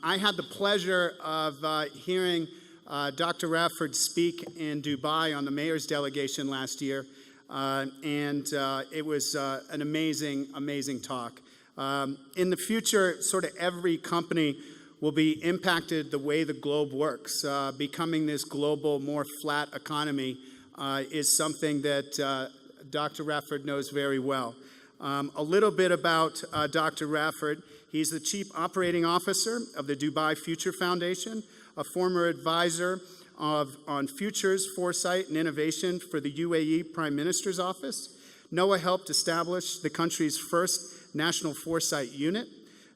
I had the pleasure of hearing Dr. Raford speak in Dubai on the mayor's delegation last year, and it was an amazing talk. In the future, sort of every company will be impacted the way the globe works. Becoming this global, more flat economy is something that Dr. Raford knows very well. A little bit about Dr. Raford. He's the Chief Operating Officer of the Dubai Future Foundation, a former advisor on futures, foresight, and innovation for the UAE Prime Minister's Office. Noah helped establish the country's first national foresight unit,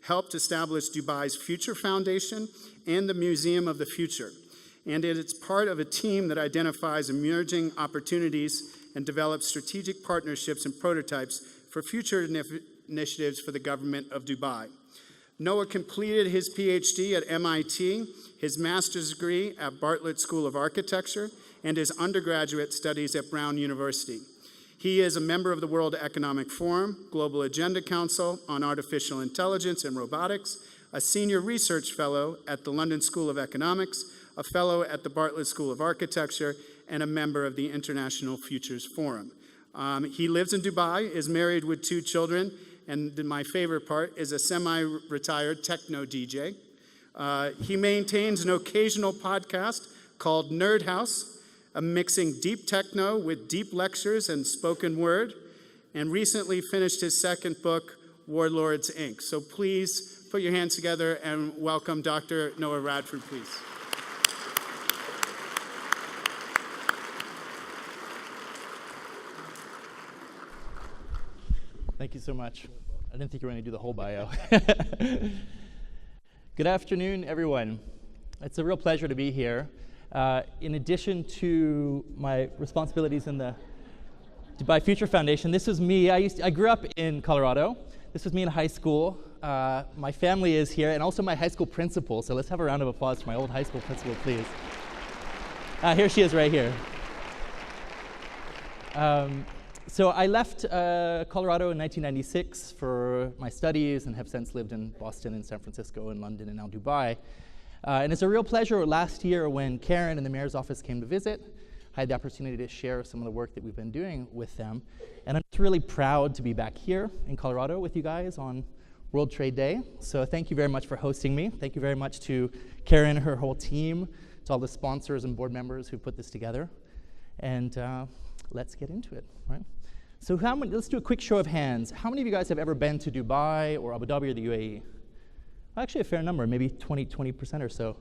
helped establish Dubai's Future Foundation and the Museum of the Future. And it's part of a team that identifies emerging opportunities and develops strategic partnerships and prototypes for future initiatives for the government of Dubai. Noah completed his PhD at MIT, his master's degree at Bartlett School of Architecture, and his undergraduate studies at Brown University. He is a member of the World Economic Forum, Global Agenda Council on Artificial Intelligence and Robotics, a senior research fellow at the London School of Economics, a fellow at the Bartlett School of Architecture, and a member of the International Futures Forum. He lives in Dubai, is married with 2 children, and my favorite part is a semi-retired techno DJ. He maintains an occasional podcast called Nerd House, mixing deep techno with deep lectures and spoken word, and recently finished his second book, Warlords, Inc. So please put your hands together and welcome Dr. Noah Radford, please. Thank you so much. I didn't think you were going to do the whole bio. Good afternoon, everyone. It's a real pleasure to be here. In addition to my responsibilities in the Dubai Future Foundation, this was me. I grew up in Colorado. This was me in high school. My family is here, and also my high school principal. So let's have a round of applause for my old high school principal, please. Here she is right here. So I left Colorado in 1996 for my studies and have since lived in Boston and San Francisco and London and now Dubai. And it's a real pleasure last year when Karen and the mayor's office came to visit. I had the opportunity to share some of the work that we've been doing with them. And I'm just really proud to be back here in Colorado with you guys on World Trade Day. So thank you very much for hosting me. Thank you very much to Karen and her whole team, to all the sponsors and board members who put this together. And let's get into it, right? So let's do a quick show of hands. How many of you guys have ever been to Dubai or Abu Dhabi or the UAE? Actually a fair number, maybe 20% or so.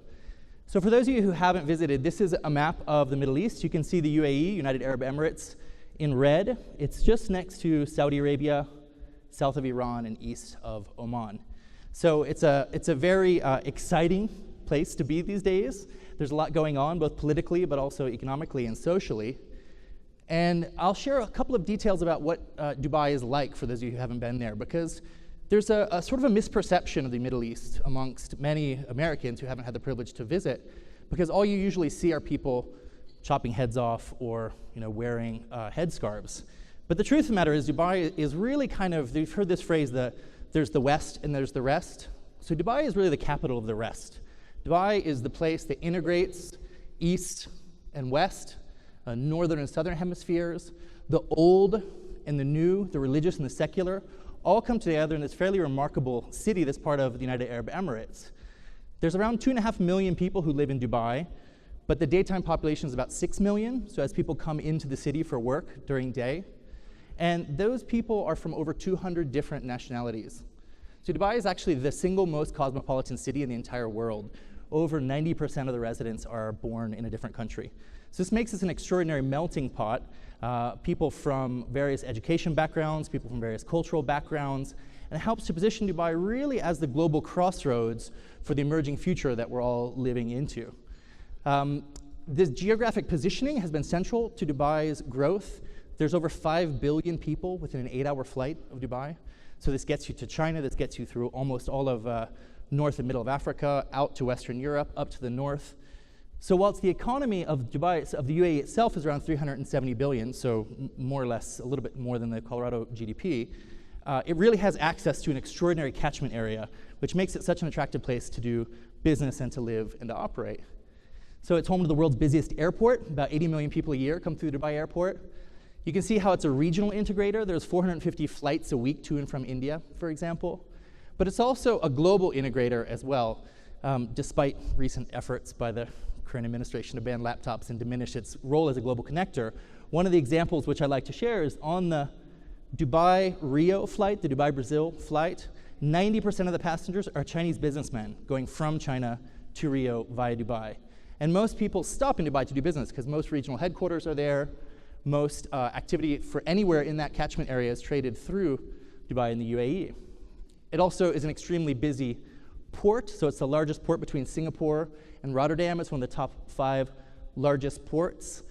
So for those of you who haven't visited, this is a map of the Middle East. You can see the UAE, United Arab Emirates, in red. It's just next to Saudi Arabia, south of Iran, and east of Oman. So it's a very exciting place to be these days. There's a lot going on, both politically, but also economically and socially. And I'll share a couple of details about what Dubai is like for those of you who haven't been there, because there's a sort of a misperception of the Middle East amongst many Americans who haven't had the privilege to visit, because all you usually see are people chopping heads off or wearing headscarves. But the truth of the matter is Dubai is really kind of, you've heard this phrase, there's the West and there's the rest. So Dubai is really the capital of the rest. Dubai is the place that integrates East and West, northern and southern hemispheres, the old and the new, the religious and the secular, all come together in this fairly remarkable city that's part of the United Arab Emirates. There's around 2.5 million people who live in Dubai, but the daytime population is about 6 million, so as people come into the city for work during day. And those people are from over 200 different nationalities. So Dubai is actually the single most cosmopolitan city in the entire world. Over 90% of the residents are born in a different country. So this makes this an extraordinary melting pot. People from various education backgrounds, people from various cultural backgrounds, and it helps to position Dubai really as the global crossroads for the emerging future that we're all living into. This geographic positioning has been central to Dubai's growth. There's over 5 billion people within an 8-hour flight of Dubai. So this gets you to China, this gets you through almost all of North and Middle of Africa, out to Western Europe, up to the north. So whilst the economy of Dubai, of the UAE itself, is around 370 billion, so more or less a little bit more than the Colorado GDP, it really has access to an extraordinary catchment area which makes it such an attractive place to do business and to live and to operate. So it's home to the world's busiest airport. About 80 million people a year come through Dubai Airport. You can see how it's a regional integrator. There's 450 flights a week to and from India, for example. But it's also a global integrator as well, despite recent efforts by the current administration to ban laptops and diminish its role as a global connector. One of the examples which I like to share is on the Dubai-Rio flight, the Dubai-Brazil flight, 90% of the passengers are Chinese businessmen going from China to Rio via Dubai. And most people stop in Dubai to do business because most regional headquarters are there. Most activity for anywhere in that catchment area is traded through Dubai in the UAE. It also is an extremely busy port, so it's the largest port between Singapore and Rotterdam. It's one of the top 5 largest ports.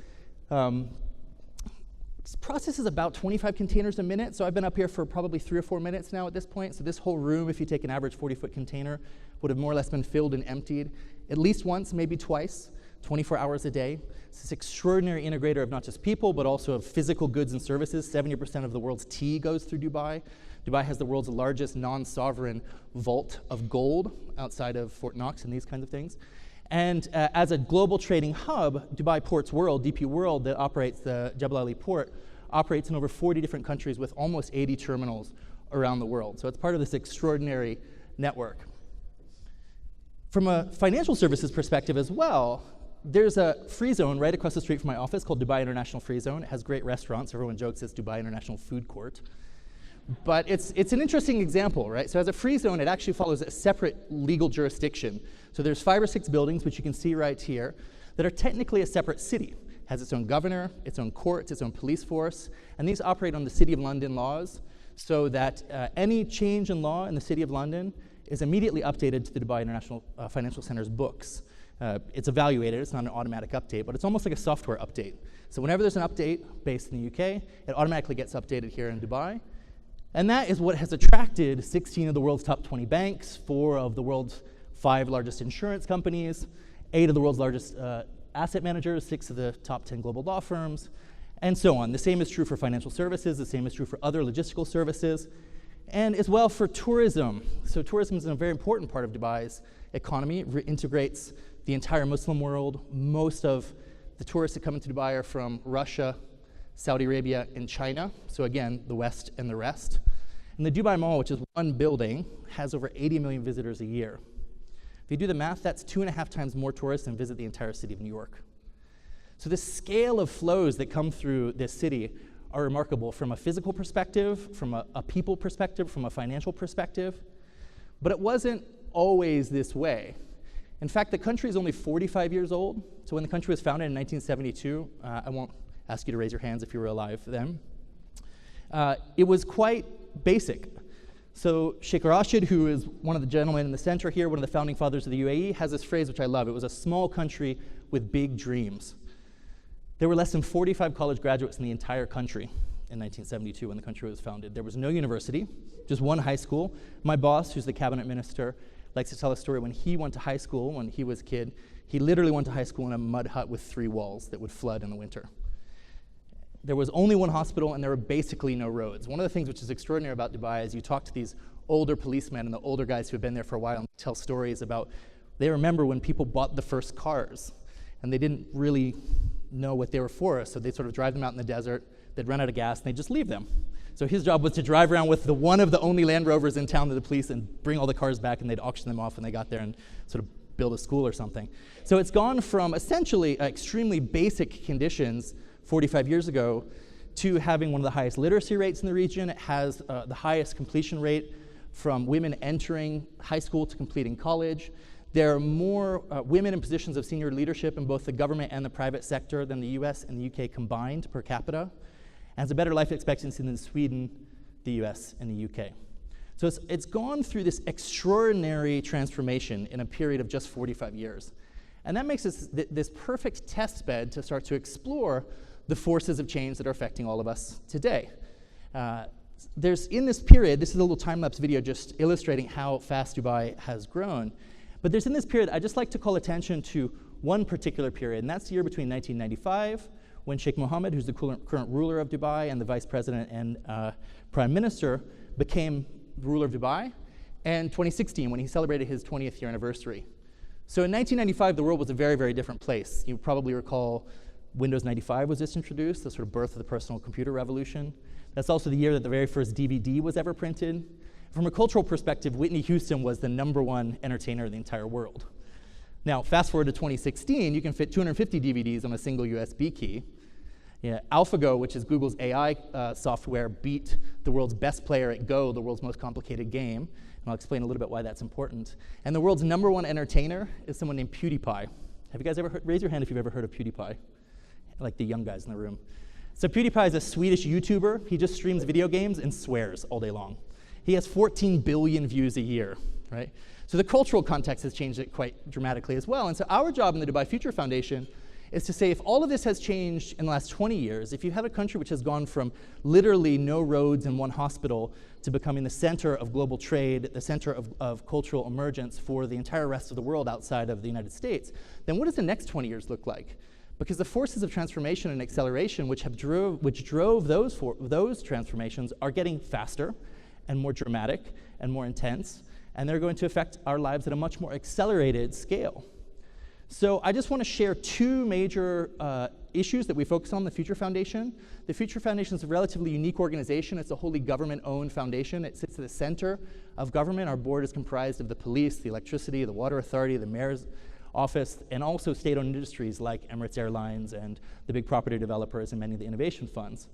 This processes about 25 containers a minute, so I've been up here for probably 3 or 4 minutes now at this point. So this whole room, if you take an average 40-foot container, would have more or less been filled and emptied at least once, maybe twice, 24 hours a day. It's this extraordinary integrator of not just people, but also of physical goods and services. 70% of the world's tea goes through Dubai. Dubai has the world's largest non-sovereign vault of gold outside of Fort Knox and these kinds of things. And as a global trading hub, Dubai Ports World, DP World, that operates the Jebel Ali port, operates in over 40 different countries with almost 80 terminals around the world. So it's part of this extraordinary network. From a financial services perspective as well, there's a free zone right across the street from my office called Dubai International Free Zone. It has great restaurants. Everyone jokes it's Dubai International Food Court. But it's an interesting example, right? So as a free zone, it actually follows a separate legal jurisdiction. So there's 5 or 6 buildings, which you can see right here, that are technically a separate city. It has its own governor, its own courts, its own police force, and these operate on the City of London laws, so that any change in law in the City of London is immediately updated to the Dubai International Financial Center's books. It's evaluated, it's not an automatic update, but it's almost like a software update. So whenever there's an update based in the UK, it automatically gets updated here in Dubai. And that is what has attracted 16 of the world's top 20 banks, 4 of the world's 5 largest insurance companies, 8 of the world's largest asset managers, 6 of the top 10 global law firms, and so on. The same is true for financial services, the same is true for other logistical services, and as well for tourism. So tourism is a very important part of Dubai's economy. It integrates the entire Muslim world. Most of the tourists that come into Dubai are from Russia, Saudi Arabia, and China. So again, the West and the rest. And the Dubai Mall, which is one building, has over 80 million visitors a year. If you do the math, that's 2.5 times more tourists than visit the entire city of New York. So the scale of flows that come through this city are remarkable from a physical perspective, from a people perspective, from a financial perspective. But it wasn't always this way. In fact, the country is only 45 years old. So when the country was founded in 1972, I won't ask you to raise your hands if you were alive then. It was quite basic. So Sheikh Rashid, who is one of the gentlemen in the center here, one of the founding fathers of the UAE, has this phrase which I love. It was a small country with big dreams. There were less than 45 college graduates in the entire country in 1972 when the country was founded. There was no university, just one high school. My boss, who's the cabinet minister, likes to tell a story when he went to high school, when he was a kid, he literally went to high school in a mud hut with 3 walls that would flood in the winter. There was only one hospital and there were basically no roads. One of the things which is extraordinary about Dubai is you talk to these older policemen and the older guys who have been there for a while and tell stories about, they remember when people bought the first cars and they didn't really know what they were for, so they'd sort of drive them out in the desert, they'd run out of gas and they'd just leave them. So his job was to drive around with one of the only Land Rovers in town to the police and bring all the cars back, and they'd auction them off when they got there and sort of build a school or something. So it's gone from essentially extremely basic conditions 45 years ago to having one of the highest literacy rates in the region. It has the highest completion rate from women entering high school to completing college. There are more women in positions of senior leadership in both the government and the private sector than the US and the UK combined per capita. And has a better life expectancy than Sweden, the US, and the UK. So it's gone through this extraordinary transformation in a period of just 45 years. And that makes this perfect test bed to start to explore the forces of change that are affecting all of us today. There's in this period, this is a little time-lapse video just illustrating how fast Dubai has grown. But there's in this period, I'd just like to call attention to one particular period, and that's the year between 1995, when Sheikh Mohammed, who's the current ruler of Dubai and the vice president and prime minister, became the ruler of Dubai, and 2016 when he celebrated his 20th year anniversary. So in 1995, the world was a very, very different place. You probably recall Windows 95 was just introduced, the sort of birth of the personal computer revolution. That's also the year that the very first DVD was ever printed. From a cultural perspective, Whitney Houston was the #1 entertainer in the entire world. Now, fast forward to 2016, you can fit 250 DVDs on a single USB key. Yeah, AlphaGo, which is Google's AI software, beat the world's best player at Go, the world's most complicated game. And I'll explain a little bit why that's important. And the world's #1 entertainer is someone named PewDiePie. Have you guys ever heard, raise your hand if you've ever heard of PewDiePie? Like the young guys in the room. So PewDiePie is a Swedish YouTuber. He just streams video games and swears all day long. He has 14 billion views a year, right? So the cultural context has changed it quite dramatically as well. And so our job in the Dubai Future Foundation is to say if all of this has changed in the last 20 years, if you have a country which has gone from literally no roads and one hospital to becoming the center of global trade, the center of cultural emergence for the entire rest of the world outside of the United States, then what does the next 20 years look like? Because the forces of transformation and acceleration which drove those transformations are getting faster and more dramatic and more intense, and they're going to affect our lives at a much more accelerated scale. So I just want to share two major issues that we focus on in the Future Foundation. The Future Foundation is a relatively unique organization. It's a wholly government-owned foundation. It sits at the center of government. Our board is comprised of the police, the electricity, the water authority, the mayor's office, and also state-owned industries like Emirates Airlines and the big property developers and many of the innovation funds.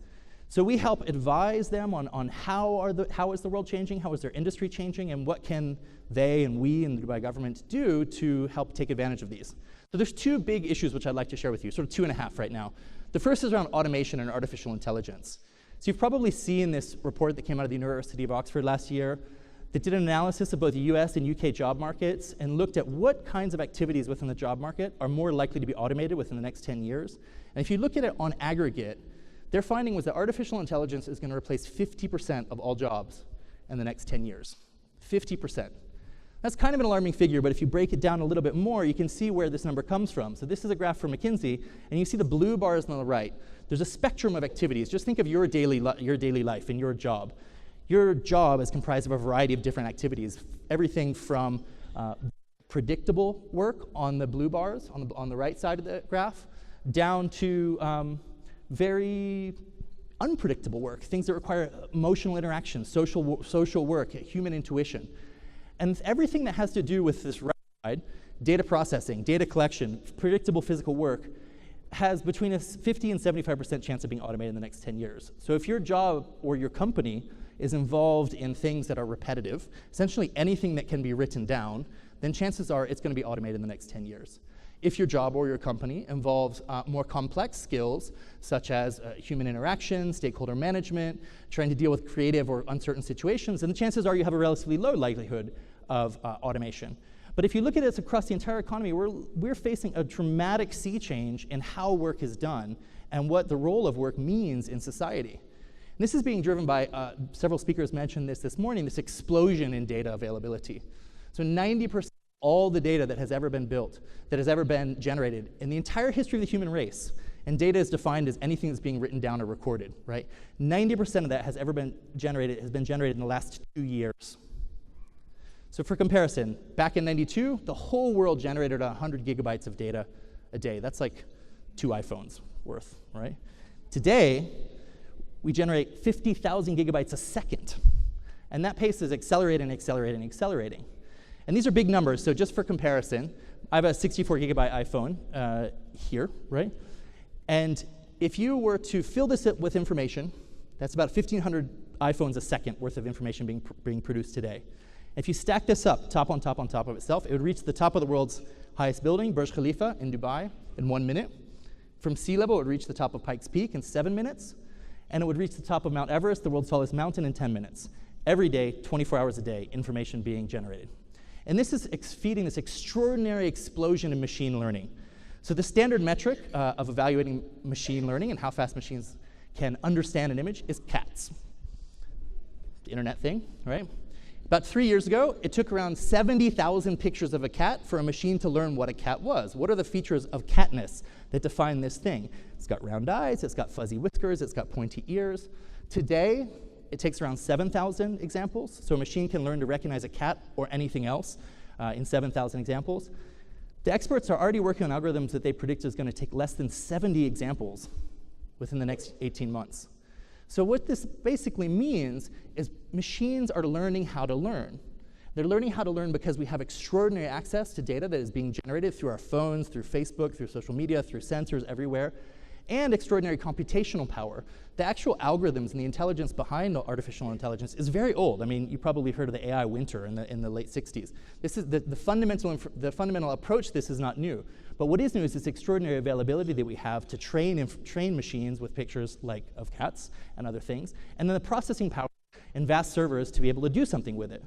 So we help advise them on how is the world changing, how is their industry changing, and what can they and we and the Dubai government do to help take advantage of these. So there's two big issues which I'd like to share with you, sort of two and a half right now. The first is around automation and artificial intelligence. So you've probably seen this report that came out of the University of Oxford last year that did an analysis of both the US and UK job markets and looked at what kinds of activities within the job market are more likely to be automated within the next 10 years. And if you look at it on aggregate, their finding was that artificial intelligence is going to replace 50% of all jobs in the next 10 years. 50%. That's kind of an alarming figure, but if you break it down a little bit more, you can see where this number comes from. So this is a graph from McKinsey, and you see the blue bars on the right. There's a spectrum of activities. Just think of your daily life and your job. Your job is comprised of a variety of different activities, everything from predictable work on the blue bars on the right side of the graph, down to very unpredictable work, things that require emotional interaction, social work, human intuition. And everything that has to do with this right side, data processing, data collection, predictable physical work, has between a 50 and 75% chance of being automated in the next 10 years. So if your job or your company is involved in things that are repetitive, essentially anything that can be written down, then chances are it's going to be automated in the next 10 years. If your job or your company involves more complex skills, such as human interaction, stakeholder management, trying to deal with creative or uncertain situations, then the chances are you have a relatively low likelihood of automation. But if you look at it across the entire economy, we're facing a dramatic sea change in how work is done and what the role of work means in society. And this is being driven by, several speakers mentioned this morning, this explosion in data availability. So 90% all the data that has ever been built, that has ever been generated in the entire history of the human race, and data is defined as anything that's being written down or recorded, right? 90% of that has been generated in the last 2 years. So for comparison, back in '92, the whole world generated 100 gigabytes of data a day. That's like 2 iPhones worth, right? Today, we generate 50,000 gigabytes a second, and that pace is accelerating, accelerating, accelerating. And these are big numbers, so just for comparison, I have a 64 gigabyte iPhone here, right? And if you were to fill this up with information, that's about 1,500 iPhones a second worth of information being produced today. If you stack this up, top on top on top of itself, it would reach the top of the world's highest building, Burj Khalifa in Dubai, in 1 minute. From sea level, it would reach the top of Pikes Peak in 7 minutes. And it would reach the top of Mount Everest, the world's tallest mountain, in 10 minutes. Every day, 24 hours a day, information being generated. And this is feeding this extraordinary explosion in machine learning. So the standard metric of evaluating machine learning and how fast machines can understand an image is cats. The internet thing, right? About 3 years ago, it took around 70,000 pictures of a cat for a machine to learn what a cat was. What are the features of catness that define this thing? It's got round eyes, it's got fuzzy whiskers, it's got pointy ears. Today, it takes around 7,000 examples. So a machine can learn to recognize a cat or anything else in 7,000 examples. The experts are already working on algorithms that they predict is going to take less than 70 examples within the next 18 months. So what this basically means is machines are learning how to learn. They're learning how to learn because we have extraordinary access to data that is being generated through our phones, through Facebook, through social media, through sensors everywhere, and extraordinary computational power. The actual algorithms and the intelligence behind artificial intelligence is very old. I mean, you probably heard of the AI winter in the late 60s. This is the fundamental approach. This is not new. But what is new is this extraordinary availability that we have to train machines with pictures like of cats and other things, and then the processing power and vast servers to be able to do something with it.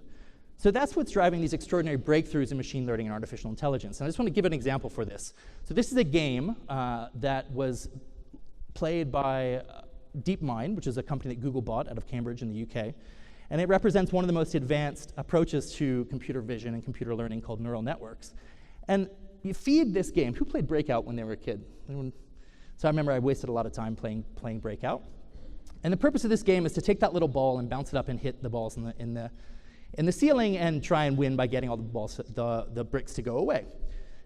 So that's what's driving these extraordinary breakthroughs in machine learning and artificial intelligence. And I just want to give an example for this. So this is a game that was played by DeepMind, which is a company that Google bought out of Cambridge in the UK. And it represents one of the most advanced approaches to computer vision and computer learning called neural networks. And you feed this game. Who played Breakout when they were a kid? Anyone? So I remember I wasted a lot of time playing Breakout. And the purpose of this game is to take that little ball and bounce it up and hit the balls in the ceiling and try and win by getting all the balls, the bricks to go away.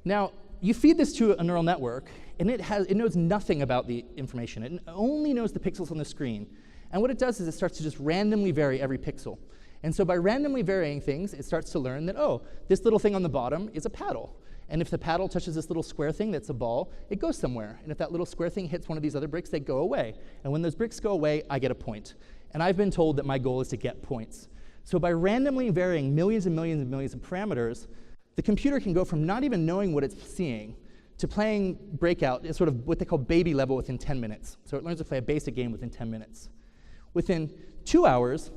Now, you feed this to a neural network, and it knows nothing about the information. It only knows the pixels on the screen. And what it does is it starts to just randomly vary every pixel. And so by randomly varying things, it starts to learn that, oh, this little thing on the bottom is a paddle. And if the paddle touches this little square thing that's a ball, it goes somewhere. And if that little square thing hits one of these other bricks, they go away. And when those bricks go away, I get a point. And I've been told that my goal is to get points. So by randomly varying millions and millions and millions of parameters, the computer can go from not even knowing what it's seeing to playing Breakout at sort of what they call baby level within 10 minutes. So it learns to play a basic game within 10 minutes. Within 2 hours,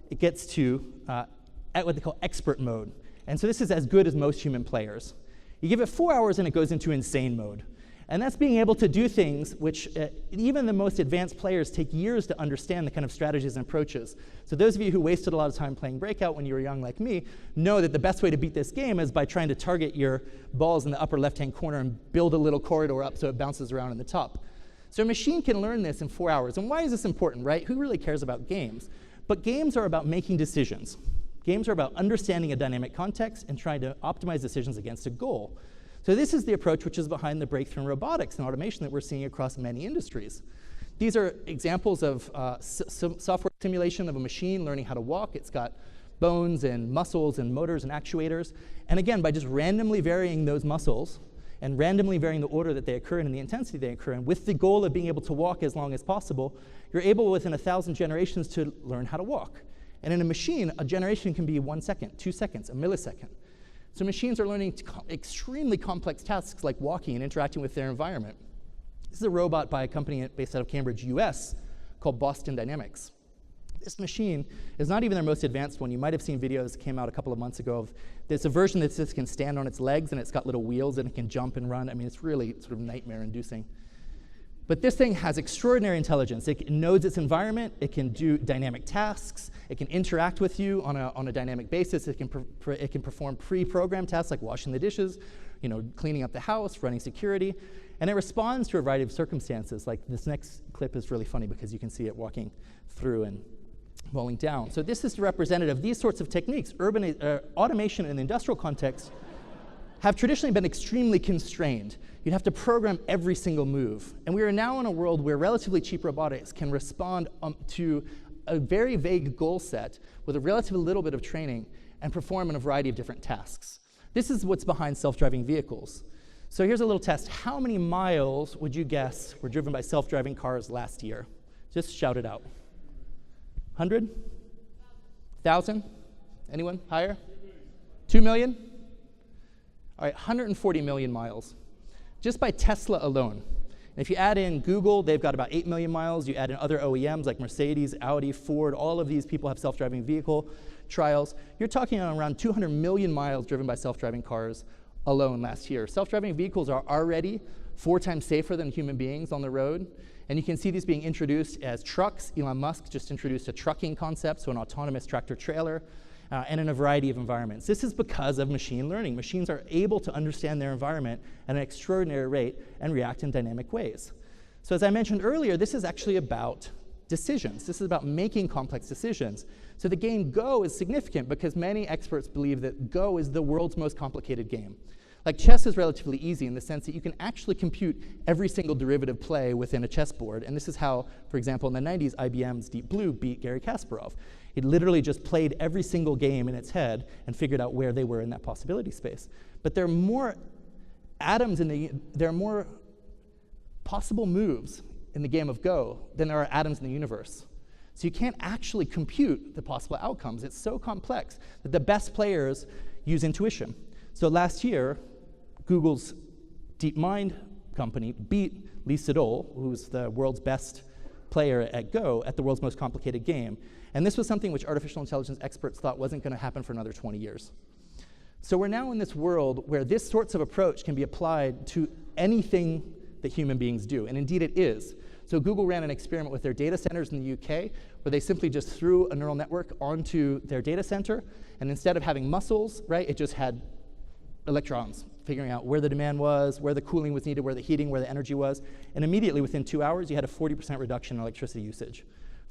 it gets to at what they call expert mode. And so this is as good as most human players. You give it 4 hours and it goes into insane mode. And that's being able to do things which even the most advanced players take years to understand the kind of strategies and approaches. So those of you who wasted a lot of time playing Breakout when you were young like me know that the best way to beat this game is by trying to target your balls in the upper left-hand corner and build a little corridor up so it bounces around in the top. So a machine can learn this in 4 hours. And why is this important, right? Who really cares about games? But games are about making decisions. Games are about understanding a dynamic context and trying to optimize decisions against a goal. So this is the approach which is behind the breakthrough in robotics and automation that we're seeing across many industries. These are examples of software simulation of a machine learning how to walk. It's got bones and muscles and motors and actuators. And again, by just randomly varying those muscles and randomly varying the order that they occur in and the intensity they occur in, with the goal of being able to walk as long as possible, you're able within 1,000 generations to learn how to walk. And in a machine, a generation can be 1 second, 2 seconds, a millisecond. So machines are learning extremely complex tasks like walking and interacting with their environment. This is a robot by a company based out of Cambridge, US, called Boston Dynamics. This machine is not even their most advanced one. You might have seen videos that came out a couple of months ago of there's a version that just can stand on its legs and it's got little wheels and it can jump and run. I mean, it's really sort of nightmare-inducing. But this thing has extraordinary intelligence. It knows its environment. It can do dynamic tasks. It can interact with you on a dynamic basis. It can perform pre-programmed tasks like washing the dishes, cleaning up the house, running security. And it responds to a variety of circumstances. Like this next clip is really funny because you can see it walking through and rolling down. So this is representative. These sorts of techniques, automation in the industrial context, have traditionally been extremely constrained. You'd have to program every single move. And we are now in a world where relatively cheap robotics can respond to a very vague goal set with a relatively little bit of training and perform in a variety of different tasks. This is what's behind self-driving vehicles. So here's a little test. How many miles would you guess were driven by self-driving cars last year? Just shout it out. 100? 1,000? Anyone? Higher? 2 million? All right, 140 million miles, just by Tesla alone. And if you add in Google, they've got about 8 million miles. You add in other OEMs like Mercedes, Audi, Ford, all of these people have self-driving vehicle trials. You're talking around 200 million miles driven by self-driving cars alone last year. Self-driving vehicles are already 4 times safer than human beings on the road. And you can see these being introduced as trucks. Elon Musk just introduced a trucking concept, so an autonomous tractor trailer. And in a variety of environments. This is because of machine learning. Machines are able to understand their environment at an extraordinary rate and react in dynamic ways. So as I mentioned earlier, this is actually about decisions. This is about making complex decisions. So the game Go is significant because many experts believe that Go is the world's most complicated game. Like chess is relatively easy in the sense that you can actually compute every single derivative play within a chessboard. And this is how, for example, in the 90s, IBM's Deep Blue beat Garry Kasparov. It literally just played every single game in its head and figured out where they were in that possibility space. But there are more there are more possible moves in the game of Go than there are atoms in the universe. So you can't actually compute the possible outcomes. It's so complex that the best players use intuition. So last year, Google's DeepMind company beat Lee Sedol, who's the world's best player at Go, at the world's most complicated game. And this was something which artificial intelligence experts thought wasn't going to happen for another 20 years. So we're now in this world where this sorts of approach can be applied to anything that human beings do, and indeed it is. So Google ran an experiment with their data centers in the UK where they simply just threw a neural network onto their data center, and instead of having muscles, right, it just had electrons, figuring out where the demand was, where the cooling was needed, where the heating, where the energy was, and immediately within 2 hours you had a 40% reduction in electricity usage.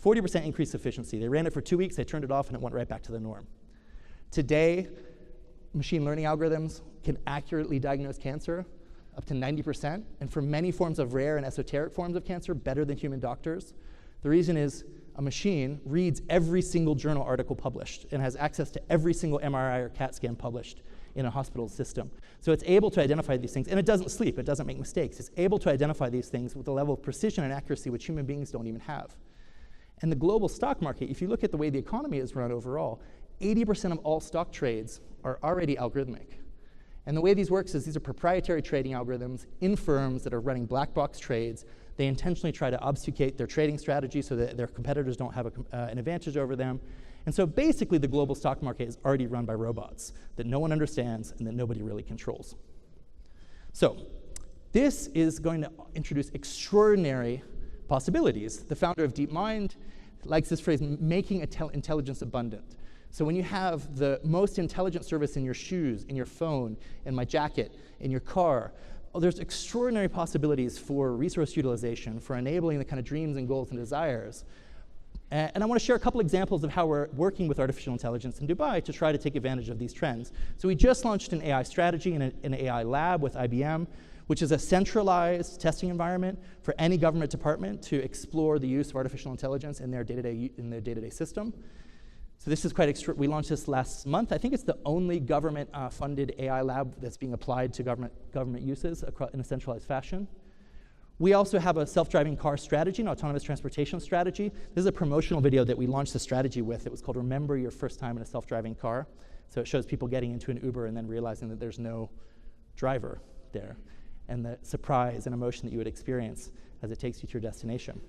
40% increased efficiency. They ran it for 2 weeks, they turned it off, and it went right back to the norm. Today, machine learning algorithms can accurately diagnose cancer up to 90%, and for many forms of rare and esoteric forms of cancer, better than human doctors. The reason is a machine reads every single journal article published and has access to every single MRI or CAT scan published in a hospital system. So it's able to identify these things, and it doesn't sleep, it doesn't make mistakes. It's able to identify these things with a level of precision and accuracy which human beings don't even have. And the global stock market, if you look at the way the economy is run overall, 80% of all stock trades are already algorithmic. And the way these works is these are proprietary trading algorithms in firms that are running black box trades. They intentionally try to obfuscate their trading strategy so that their competitors don't have an advantage over them. And so basically the global stock market is already run by robots that no one understands and that nobody really controls. So this is going to introduce extraordinary possibilities. The founder of DeepMind likes this phrase, making intelligence abundant. So when you have the most intelligent service in your shoes, in your phone, in my jacket, in your car, there's extraordinary possibilities for resource utilization, for enabling the kind of dreams and goals and desires. And I want to share a couple examples of how we're working with artificial intelligence in Dubai to try to take advantage of these trends. So we just launched an AI strategy in an AI lab with IBM, which is a centralized testing environment for any government department to explore the use of artificial intelligence in their day-to-day system. So this is quite extra. We launched this last month. I think it's the only government-funded AI lab that's being applied to government uses in a centralized fashion. We also have a self-driving car strategy, an autonomous transportation strategy. This is a promotional video that we launched the strategy with. It was called Remember Your First Time in a Self-Driving Car. So it shows people getting into an Uber and then realizing that there's no driver there, and the surprise and emotion that you would experience as it takes you to your destination.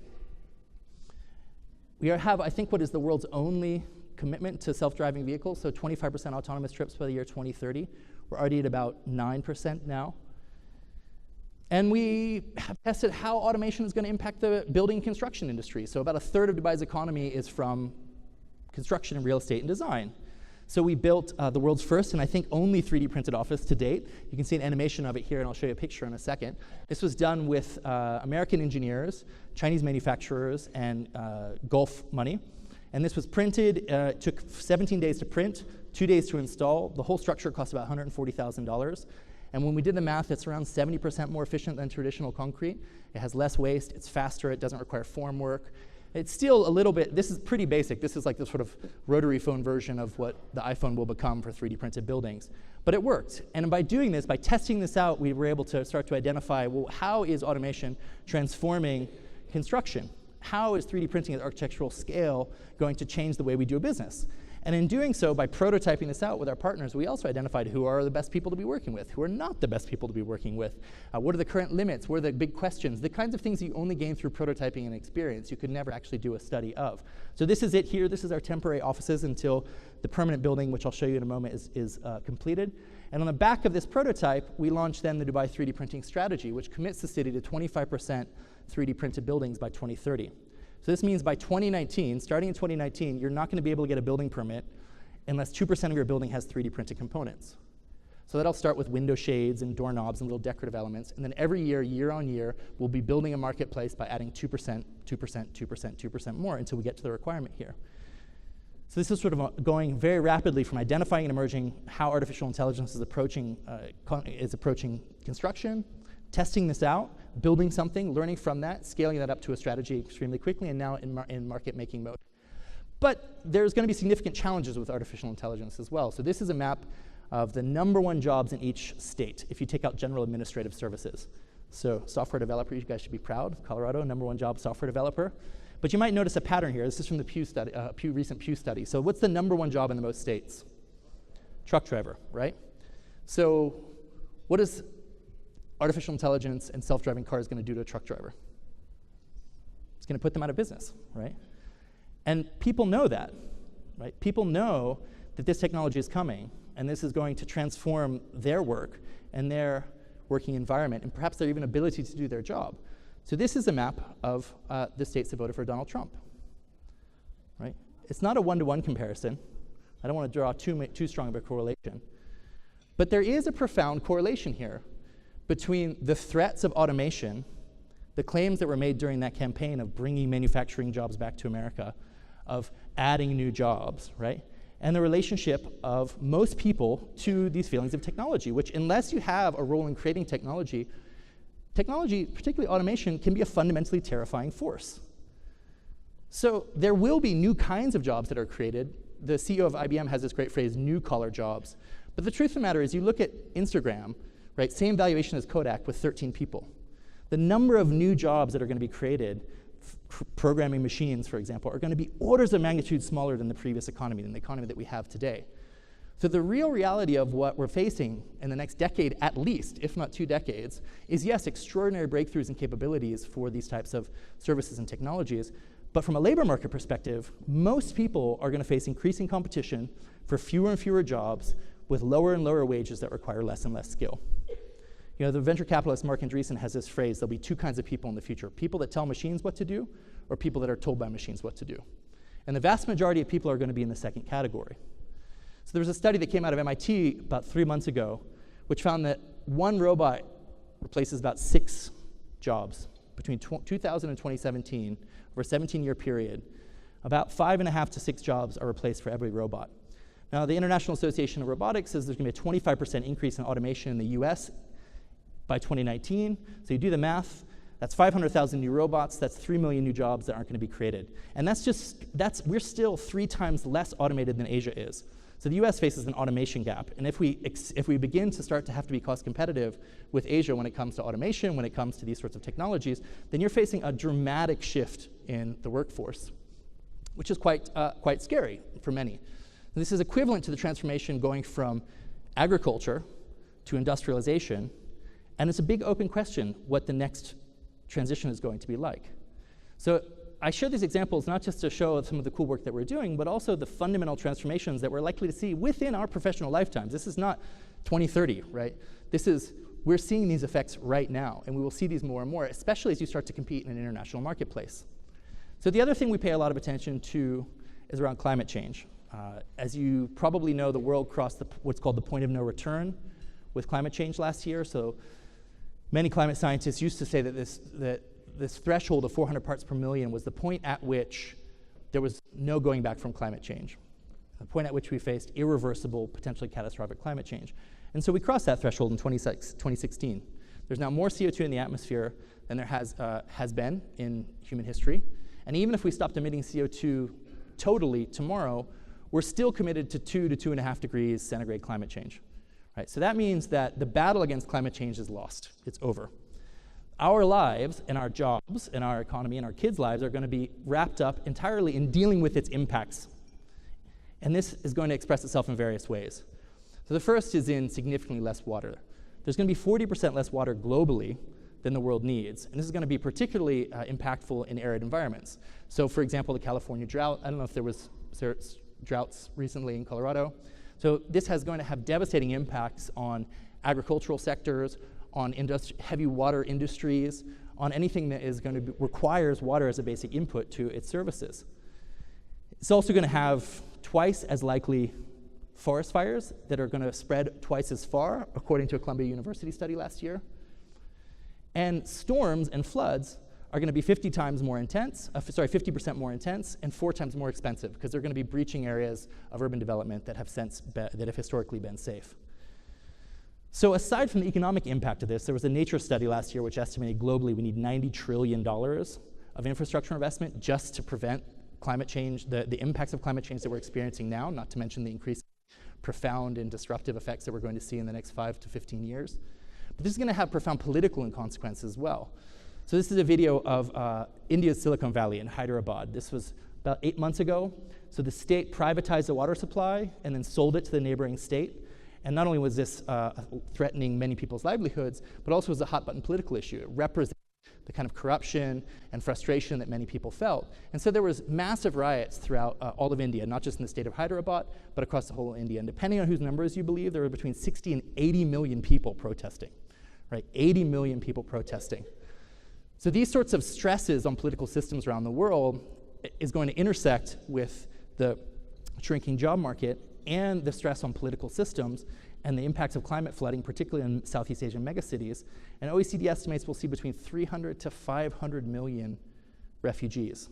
We have, I think, what is the world's only commitment to self-driving vehicles, so 25% autonomous trips by the year 2030. We're already at about 9% now. And we have tested how automation is going to impact the building and construction industry. So about a third of Dubai's economy is from construction and real estate and design. So we built the world's first and I think only 3D printed office to date. You can see an animation of it here, and I'll show you a picture in a second. This was done with American engineers, Chinese manufacturers, and Gulf money. And this was printed, it took 17 days to print, 2 days to install. The whole structure cost about $140,000. And when we did the math, it's around 70% more efficient than traditional concrete. It has less waste, it's faster, it doesn't require form work. It's still a little bit, this is pretty basic. This is like the sort of rotary phone version of what the iPhone will become for 3D printed buildings. But it worked. And by doing this, by testing this out, we were able to start to identify, well, how is automation transforming construction? How is 3D printing at architectural scale going to change the way we do business? And in doing so, by prototyping this out with our partners, we also identified who are the best people to be working with, who are not the best people to be working with. What are the current limits? What are the big questions? The kinds of things you only gain through prototyping and experience. You could never actually do a study of. So this is it here. This is our temporary offices until the permanent building, which I'll show you in a moment, is completed. And on the back of this prototype, we launched then the Dubai 3D printing strategy, which commits the city to 25% 3D printed buildings by 2030. So this means by 2019, starting in 2019, you're not going to be able to get a building permit unless 2% of your building has 3D printed components. So that'll start with window shades and doorknobs and little decorative elements. And then every year, year on year, we'll be building a marketplace by adding 2%, 2%, 2%, 2% more until we get to the requirement here. So this is sort of going very rapidly from identifying and emerging how artificial intelligence is approaching construction, testing this out, building something, learning from that, scaling that up to a strategy extremely quickly, and now in market-making mode. But there's going to be significant challenges with artificial intelligence as well. So this is a map of the #1 jobs in each state if you take out general administrative services. So software developer, you guys should be proud. Colorado, #1 job, software developer. But you might notice a pattern here. This is from the recent Pew study. So what's the #1 job in the most states? Truck driver, right? So what is artificial intelligence and self-driving cars going to do to a truck driver? It's going to put them out of business, right? And people know that, right? People know that this technology is coming, and this is going to transform their work and their working environment, and perhaps their even ability to do their job. So this is a map of the states that voted for Donald Trump, right? It's not a one-to-one comparison. I don't want to draw too strong of a correlation. But there is a profound correlation here between the threats of automation, the claims that were made during that campaign of bringing manufacturing jobs back to America, of adding new jobs, right? And the relationship of most people to these feelings of technology, which unless you have a role in creating technology, particularly automation, can be a fundamentally terrifying force. So there will be new kinds of jobs that are created. The CEO of IBM has this great phrase, new collar jobs. But the truth of the matter is you look at Instagram, right, same valuation as Kodak with 13 people. The number of new jobs that are going to be created, programming machines, for example, are going to be orders of magnitude smaller than the previous economy, than the economy that we have today. So the real reality of what we're facing in the next decade at least, if not 2 decades, is yes, extraordinary breakthroughs and capabilities for these types of services and technologies, but from a labor market perspective, most people are going to face increasing competition for fewer and fewer jobs with lower and lower wages that require less and less skill. You know, the venture capitalist Mark Andreessen has this phrase, there'll be 2 kinds of people in the future, people that tell machines what to do, or people that are told by machines what to do. And the vast majority of people are going to be in the second category. So there was a study that came out of MIT about 3 months ago, which found that 1 robot replaces about 6 jobs. Between 2000 and 2017, over a 17-year period, about 5.5 to 6 jobs are replaced for every robot. Now, the International Association of Robotics says there's going to be a 25% increase in automation in the US by 2019. So you do the math, that's 500,000 new robots, that's 3 million new jobs that aren't going to be created. And we're still 3 times less automated than Asia is. So the US faces an automation gap. And if we begin to start to have to be cost competitive with Asia when it comes to automation, when it comes to these sorts of technologies, then you're facing a dramatic shift in the workforce, which is quite scary for many. And this is equivalent to the transformation going from agriculture to industrialization. And it's a big open question what the next transition is going to be like. So I share these examples not just to show some of the cool work that we're doing, but also the fundamental transformations that we're likely to see within our professional lifetimes. This is not 2030, right? We're seeing these effects right now, and we will see these more and more, especially as you start to compete in an international marketplace. So the other thing we pay a lot of attention to is around climate change. As you probably know, the world crossed what's called the point of no return with climate change last year. So many climate scientists used to say that this threshold of 400 parts per million was the point at which there was no going back from climate change, the point at which we faced irreversible, potentially catastrophic climate change. And so we crossed that threshold in 2016. There's now more CO2 in the atmosphere than there has been in human history. And even if we stopped emitting CO2 totally tomorrow, we're still committed to 2 to 2.5 degrees centigrade climate change. Right? So that means that the battle against climate change is lost. It's over. Our lives and our jobs and our economy and our kids' lives are going to be wrapped up entirely in dealing with its impacts. And this is going to express itself in various ways. So the first is in significantly less water. There's going to be 40% less water globally than the world needs. And this is going to be particularly impactful in arid environments. So for example, the California drought. I don't know if there was droughts recently in Colorado. So this is going to have devastating impacts on agricultural sectors, on heavy water industries, on anything that is going to requires water as a basic input to its services. It's also going to have twice as likely forest fires that are going to spread twice as far, according to a Columbia University study last year. And storms and floods are going to be 50% more intense and 4 times more expensive, because they're going to be breaching areas of urban development that have historically been safe. So aside from the economic impact of this, there was a Nature study last year which estimated globally we need $90 trillion of infrastructure investment just to prevent climate change, the impacts of climate change that we're experiencing now, not to mention the increased profound and disruptive effects that we're going to see in the next 5 to 15 years. But this is going to have profound political consequences as well. So this is a video of India's Silicon Valley in Hyderabad. This was about 8 months ago. So the state privatized the water supply and then sold it to the neighboring state. And not only was this threatening many people's livelihoods, but also was a hot-button political issue. It represented the kind of corruption and frustration that many people felt. And so there was massive riots throughout all of India, not just in the state of Hyderabad, but across the whole India. And depending on whose numbers you believe, there were between 60 and 80 million people protesting, right? 80 million people protesting. So these sorts of stresses on political systems around the world is going to intersect with the shrinking job market and the stress on political systems and the impacts of climate flooding, particularly in Southeast Asian megacities. And OECD estimates we'll see between 300 to 500 million refugees.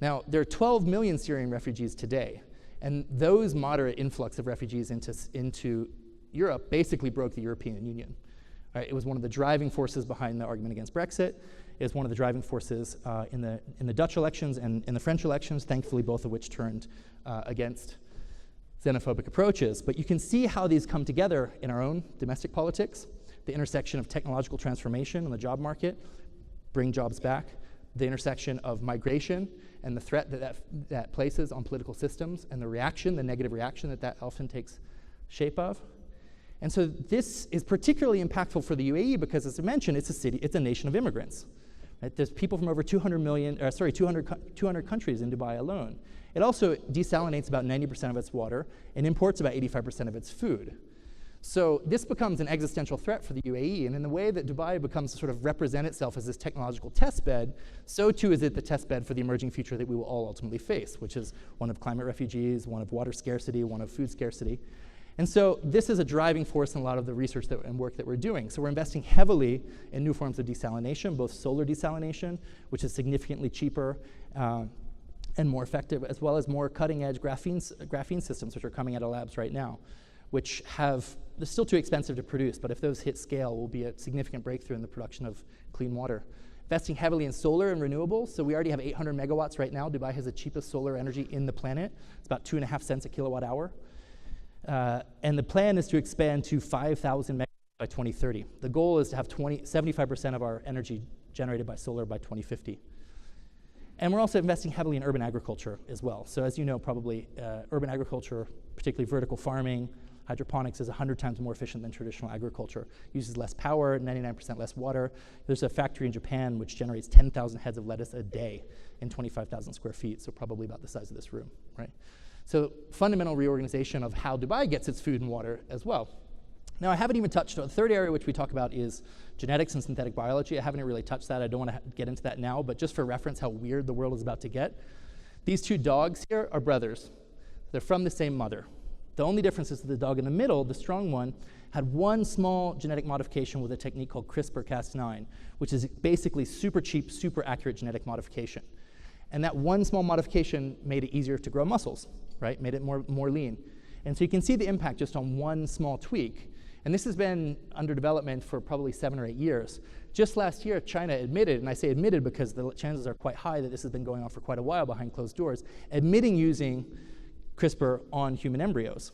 Now, there are 12 million Syrian refugees today, and those moderate influx of refugees into Europe basically broke the European Union. Right, it was one of the driving forces behind the argument against Brexit. It was one of the driving forces in the Dutch elections and in the French elections, thankfully both of which turned against xenophobic approaches. But you can see how these come together in our own domestic politics, the intersection of technological transformation in the job market, bring jobs back, the intersection of migration and the threat that places on political systems, and the negative reaction that often takes shape of. And so this is particularly impactful for the UAE because, as I mentioned, it's a nation of immigrants. Right? There's people from over 200 countries in Dubai alone. It also desalinates about 90% of its water and imports about 85% of its food. So this becomes an existential threat for the UAE, and in the way that Dubai becomes to sort of represent itself as this technological test bed, so too is it the test bed for the emerging future that we will all ultimately face, which is one of climate refugees, one of water scarcity, one of food scarcity. And so this is a driving force in a lot of the research and work that we're doing. So we're investing heavily in new forms of desalination, both solar desalination, which is significantly cheaper and more effective, as well as more cutting-edge graphene systems, which are coming out of labs right now, which they're still too expensive to produce, but if those hit scale, will be a significant breakthrough in the production of clean water. Investing heavily in solar and renewables. So we already have 800 megawatts right now. Dubai has the cheapest solar energy in the planet. It's about 2.5 cents a kilowatt hour. And the plan is to expand to 5,000 megawatts by 2030. The goal is to have 75% of our energy generated by solar by 2050. And we're also investing heavily in urban agriculture as well. So as you know, probably urban agriculture, particularly vertical farming, hydroponics, is 100 times more efficient than traditional agriculture. Uses less power, 99% less water. There's a factory in Japan which generates 10,000 heads of lettuce a day in 25,000 square feet, so probably about the size of this room, right? So fundamental reorganization of how Dubai gets its food and water as well. Now, I haven't even touched on the third area which we talk about is genetics and synthetic biology. I haven't really touched that. I don't want to get into that now, but just for reference how weird the world is about to get. These two dogs here are brothers. They're from the same mother. The only difference is that the dog in the middle, the strong one, had one small genetic modification with a technique called CRISPR-Cas9, which is basically super cheap, super accurate genetic modification. And that one small modification made it easier to grow muscles, right? Made it more lean. And so you can see the impact just on one small tweak. And this has been under development for probably 7 or 8 years. Just last year, China admitted, and I say admitted because the chances are quite high that this has been going on for quite a while behind closed doors, admitting using CRISPR on human embryos.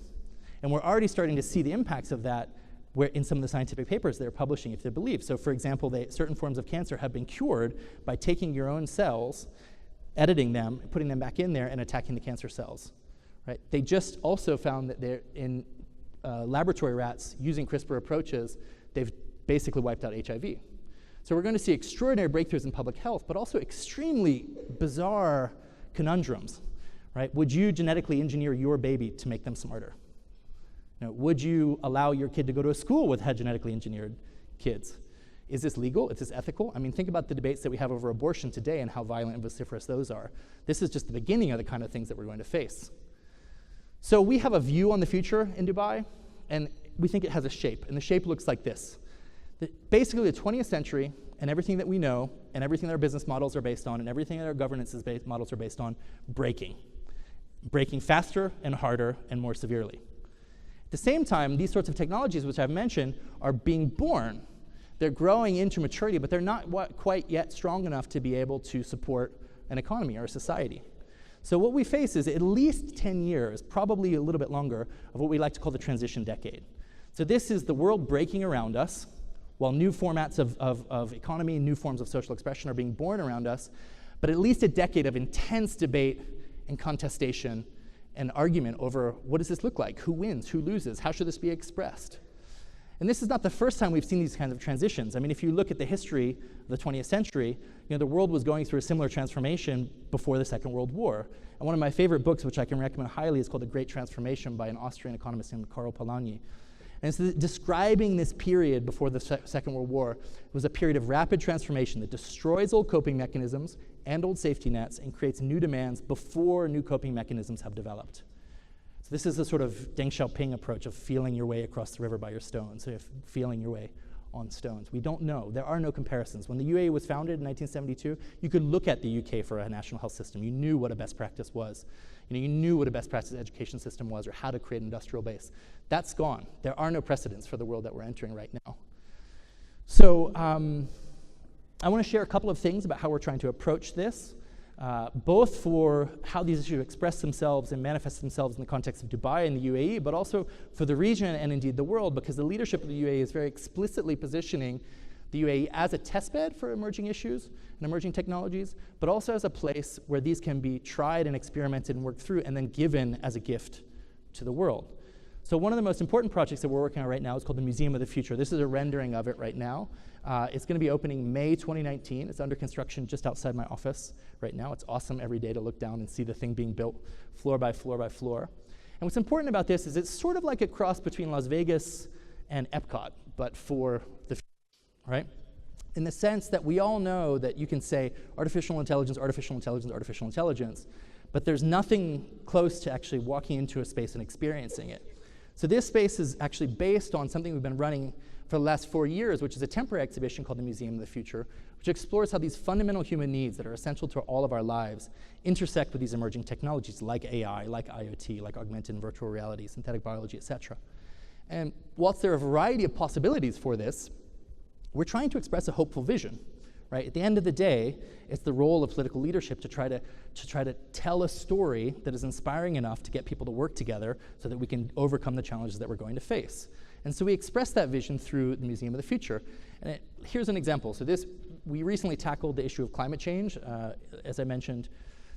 And we're already starting to see the impacts of that in some of the scientific papers they're publishing, if they're believed. So for example, certain forms of cancer have been cured by taking your own cells, editing them, putting them back in there, and attacking the cancer cells. Right? They just also found that they're in laboratory rats using CRISPR approaches, they've basically wiped out HIV. So we're going to see extraordinary breakthroughs in public health, but also extremely bizarre conundrums. Right? Would you genetically engineer your baby to make them smarter? Would you allow your kid to go to a school with genetically engineered kids? Is this legal? Is this ethical? I mean, think about the debates that we have over abortion today and how violent and vociferous those are. This is just the beginning of the kind of things that we're going to face. So we have a view on the future in Dubai, and we think it has a shape, and the shape looks like this. Basically, the 20th century and everything that we know, and everything that our business models are based on, and everything that our governance models are based on, breaking faster and harder and more severely. At the same time, these sorts of technologies, which I've mentioned, are being born. They're growing into maturity, but they're not quite yet strong enough to be able to support an economy or a society. So what we face is at least 10 years, probably a little bit longer, of what we like to call the transition decade. So this is the world breaking around us, while new formats of economy, new forms of social expression are being born around us, but at least a decade of intense debate and contestation and argument over what does this look like, who wins, who loses, how should this be expressed? And this is not the first time we've seen these kinds of transitions. I mean, if you look at the history of the 20th century, the world was going through a similar transformation before the Second World War. And one of my favorite books, which I can recommend highly, is called The Great Transformation by an Austrian economist named Karl Polanyi. And it's describing this period before the Second World War. It was a period of rapid transformation that destroys old coping mechanisms and old safety nets and creates new demands before new coping mechanisms have developed. So this is a sort of Deng Xiaoping approach of feeling your way across the river by your stones, so feeling your way on stones. We don't know. There are no comparisons. When the UAE was founded in 1972, you could look at the UK for a national health system. You knew what a best practice was. You knew what a best practice education system was or how to create an industrial base. That's gone. There are no precedents for the world that we're entering right now. So I want to share a couple of things about how we're trying to approach this, both for how these issues express themselves and manifest themselves in the context of Dubai and the UAE, but also for the region and indeed the world, because the leadership of the UAE is very explicitly positioning the UAE as a testbed for emerging issues and emerging technologies, but also as a place where these can be tried and experimented and worked through and then given as a gift to the world. So one of the most important projects that we're working on right now is called the Museum of the Future. This is a rendering of it right now. It's going to be opening May 2019. It's under construction just outside my office right now. It's awesome every day to look down and see the thing being built floor by floor by floor. And what's important about this is it's sort of like a cross between Las Vegas and Epcot, but for the future, right? In the sense that we all know that you can say artificial intelligence, artificial intelligence, artificial intelligence, but there's nothing close to actually walking into a space and experiencing it. So this space is actually based on something we've been running for the last 4 years, which is a temporary exhibition called the Museum of the Future, which explores how these fundamental human needs that are essential to all of our lives intersect with these emerging technologies like AI, like IoT, like augmented and virtual reality, synthetic biology, et cetera. And whilst there are a variety of possibilities for this, we're trying to express a hopeful vision, right? At the end of the day, it's the role of political leadership to try to tell a story that is inspiring enough to get people to work together so that we can overcome the challenges that we're going to face. And so we express that vision through the Museum of the Future. And here's an example. So we recently tackled the issue of climate change. As I mentioned,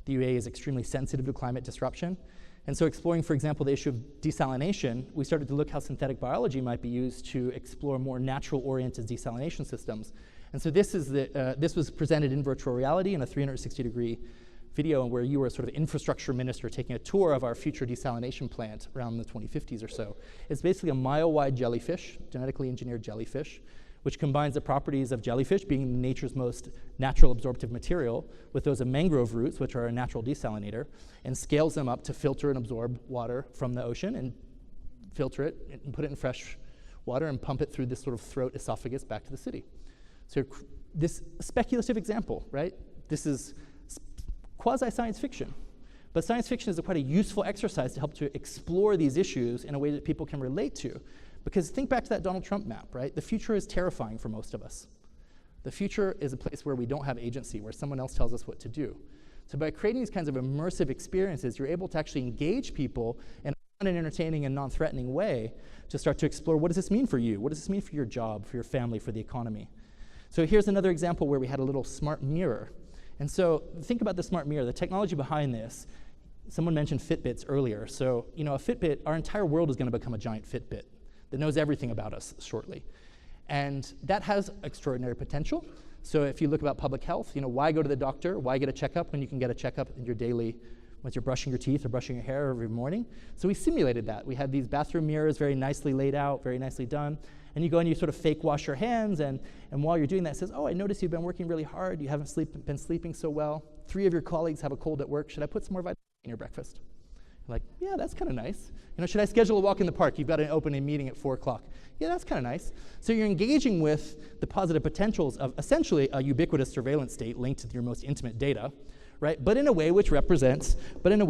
the UAE is extremely sensitive to climate disruption. And so exploring, for example, the issue of desalination, we started to look how synthetic biology might be used to explore more natural-oriented desalination systems. And so this was presented in virtual reality in a 360-degree video where you were a sort of infrastructure minister taking a tour of our future desalination plant around the 2050s or so. It's basically a mile-wide jellyfish, genetically engineered jellyfish, which combines the properties of jellyfish, being nature's most natural absorptive material, with those of mangrove roots, which are a natural desalinator, and scales them up to filter and absorb water from the ocean and filter it and put it in fresh water and pump it through this sort of throat esophagus back to the city. So this speculative example, right? This is quasi-science fiction. But science fiction is quite a useful exercise to help to explore these issues in a way that people can relate to. Because think back to that Donald Trump map, right? The future is terrifying for most of us. The future is a place where we don't have agency, where someone else tells us what to do. So by creating these kinds of immersive experiences, you're able to actually engage people in an entertaining and non-threatening way to start to explore, what does this mean for you? What does this mean for your job, for your family, for the economy? So here's another example where we had a little smart mirror. And so think about the smart mirror, the technology behind this. Someone mentioned Fitbits earlier. So, a Fitbit, our entire world is going to become a giant Fitbit that knows everything about us shortly. And that has extraordinary potential. So if you look about public health, why go to the doctor? Why get a checkup when you can get a checkup in your daily, once you're brushing your teeth or brushing your hair every morning? So we simulated that. We had these bathroom mirrors very nicely laid out, very nicely done. And you go and you sort of fake wash your hands, and while you're doing that, it says, oh, I noticed you've been working really hard. You haven't been sleeping so well. 3 of your colleagues have a cold at work. Should I put some more vitamin C in your breakfast? Like, yeah, that's kind of nice. Should I schedule a walk in the park? You've got an opening meeting at 4 o'clock. Yeah, that's kind of nice. So you're engaging with the positive potentials of essentially a ubiquitous surveillance state linked to your most intimate data, right? But in a way which represents kind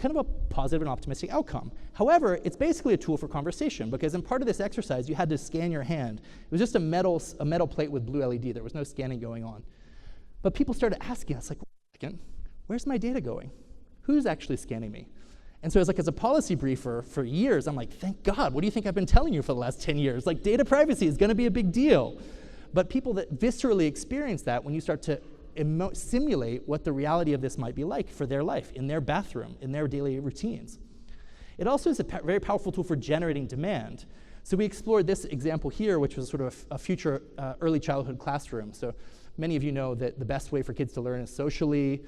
of a positive and optimistic outcome. However, it's basically a tool for conversation, because in part of this exercise, you had to scan your hand. It was just a metal plate with blue LED. There was no scanning going on. But people started asking us, like, wait a second, where's my data going? Who's actually scanning me? And so as a policy briefer for years, I'm like, thank God, what do you think I've been telling you for the last 10 years? Like, data privacy is gonna be a big deal. But people that viscerally experience that, when you start to simulate what the reality of this might be like for their life, in their bathroom, in their daily routines. It also is a very powerful tool for generating demand. So we explored this example here, which was sort of a future early childhood classroom. So many of you know that the best way for kids to learn is socially,